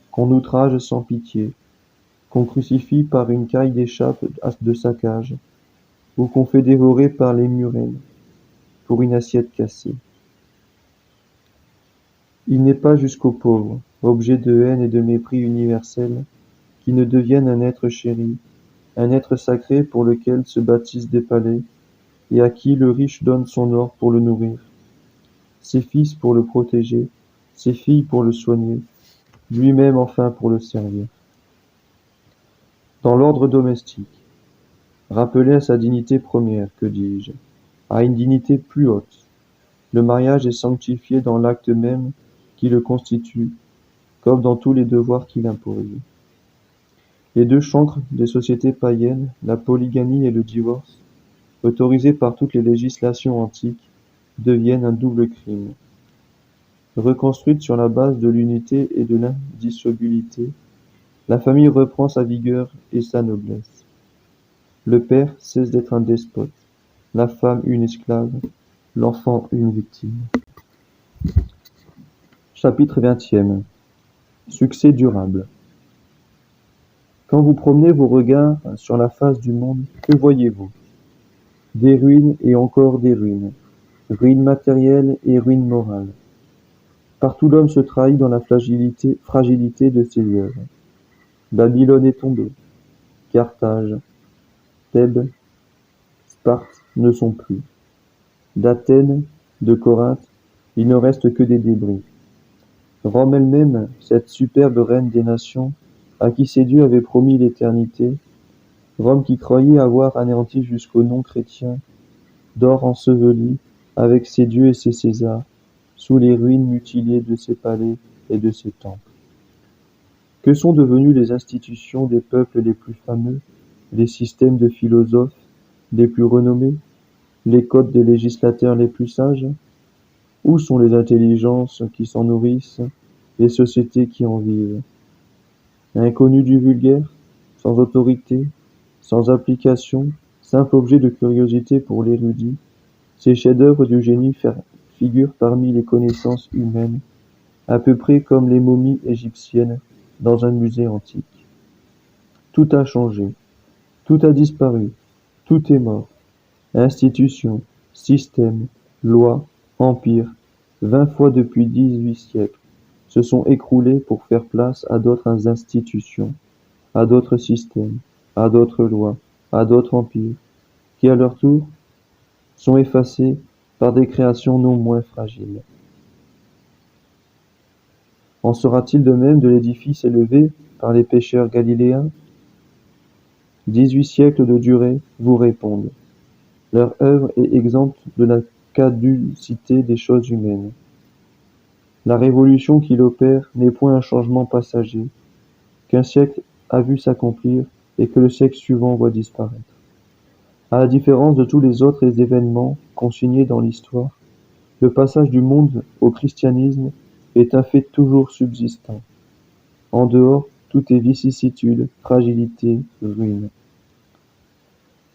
qu'on outrage sans pitié, qu'on crucifie par une caille d'échappe de sa cage, ou qu'on fait dévorer par les murènes pour une assiette cassée. Il n'est pas jusqu'aux pauvres, objet de haine et de mépris universel, qui ne deviennent un être chéri, un être sacré pour lequel se bâtissent des palais, et à qui le riche donne son or pour le nourrir, ses fils pour le protéger, ses filles pour le soigner, lui-même enfin pour le servir. Dans l'ordre domestique, rappelé à sa dignité première, que dis-je, à une dignité plus haute, le mariage est sanctifié dans l'acte même qui le constitue, comme dans tous les devoirs qu'il impose. Les deux chancres des sociétés païennes, la polygamie et le divorce, autorisés par toutes les législations antiques, deviennent un double crime. Reconstruite sur la base de l'unité et de l'indissolubilité, la famille reprend sa vigueur et sa noblesse. Le père cesse d'être un despote, la femme une esclave, l'enfant une victime. Chapitre 20e. Succès durable. Quand vous promenez vos regards sur la face du monde, que voyez-vous? Des ruines et encore des ruines, ruines matérielles et ruines morales. Partout l'homme se trahit dans la fragilité de ses lieux. Babylone est tombée, Carthage, Thèbes, Sparte ne sont plus. D'Athènes, de Corinthe, il ne reste que des débris. Rome elle-même, cette superbe reine des nations, à qui ses dieux avaient promis l'éternité, Rome qui croyait avoir anéanti jusqu'aux non-chrétiens, dort ensevelie, avec ses dieux et ses Césars, sous les ruines mutilées de ses palais et de ses temples. Que sont devenues les institutions des peuples les plus fameux, les systèmes de philosophes les plus renommés, les codes des législateurs les plus sages? Où sont les intelligences qui s'en nourrissent, les sociétés qui en vivent? Inconnus du vulgaire, sans autorité, sans application, simple objet de curiosité pour l'érudit, ces chefs-d'œuvre du génie figure parmi les connaissances humaines, à peu près comme les momies égyptiennes dans un musée antique. Tout a changé, tout a disparu, tout est mort. Institutions, systèmes, lois, empires, 20 fois depuis 18 siècles, se sont écroulés pour faire place à d'autres institutions, à d'autres systèmes, à d'autres lois, à d'autres empires, qui à leur tour sont effacés par des créations non moins fragiles. En sera-t-il de même de l'édifice élevé par les pêcheurs galiléens? 18 siècles de durée vous répondent. Leur œuvre est exempte de la caducité des choses humaines. La révolution qu'il opère n'est point un changement passager, qu'un siècle a vu s'accomplir et que le siècle suivant voit disparaître. À la différence de tous les autres événements consignés dans l'histoire, le passage du monde au christianisme est un fait toujours subsistant. En dehors, tout est vicissitude, fragilité, ruine.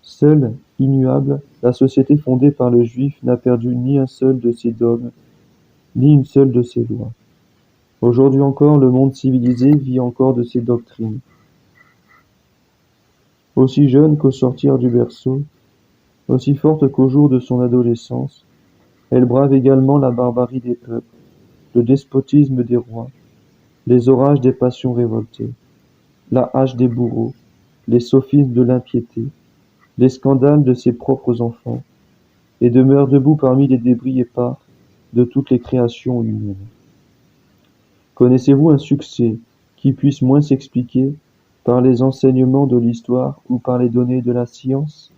Seule, immuable, la société fondée par le juif n'a perdu ni un seul de ses dogmes, ni une seule de ses lois. Aujourd'hui encore, le monde civilisé vit encore de ses doctrines. Aussi jeune qu'au sortir du berceau, aussi forte qu'au jour de son adolescence, elle brave également la barbarie des peuples, le despotisme des rois, les orages des passions révoltées, la hache des bourreaux, les sophismes de l'impiété, les scandales de ses propres enfants, et demeure debout parmi les débris épars de toutes les créations humaines. Connaissez-vous un succès qui puisse moins s'expliquer par les enseignements de l'histoire ou par les données de la science?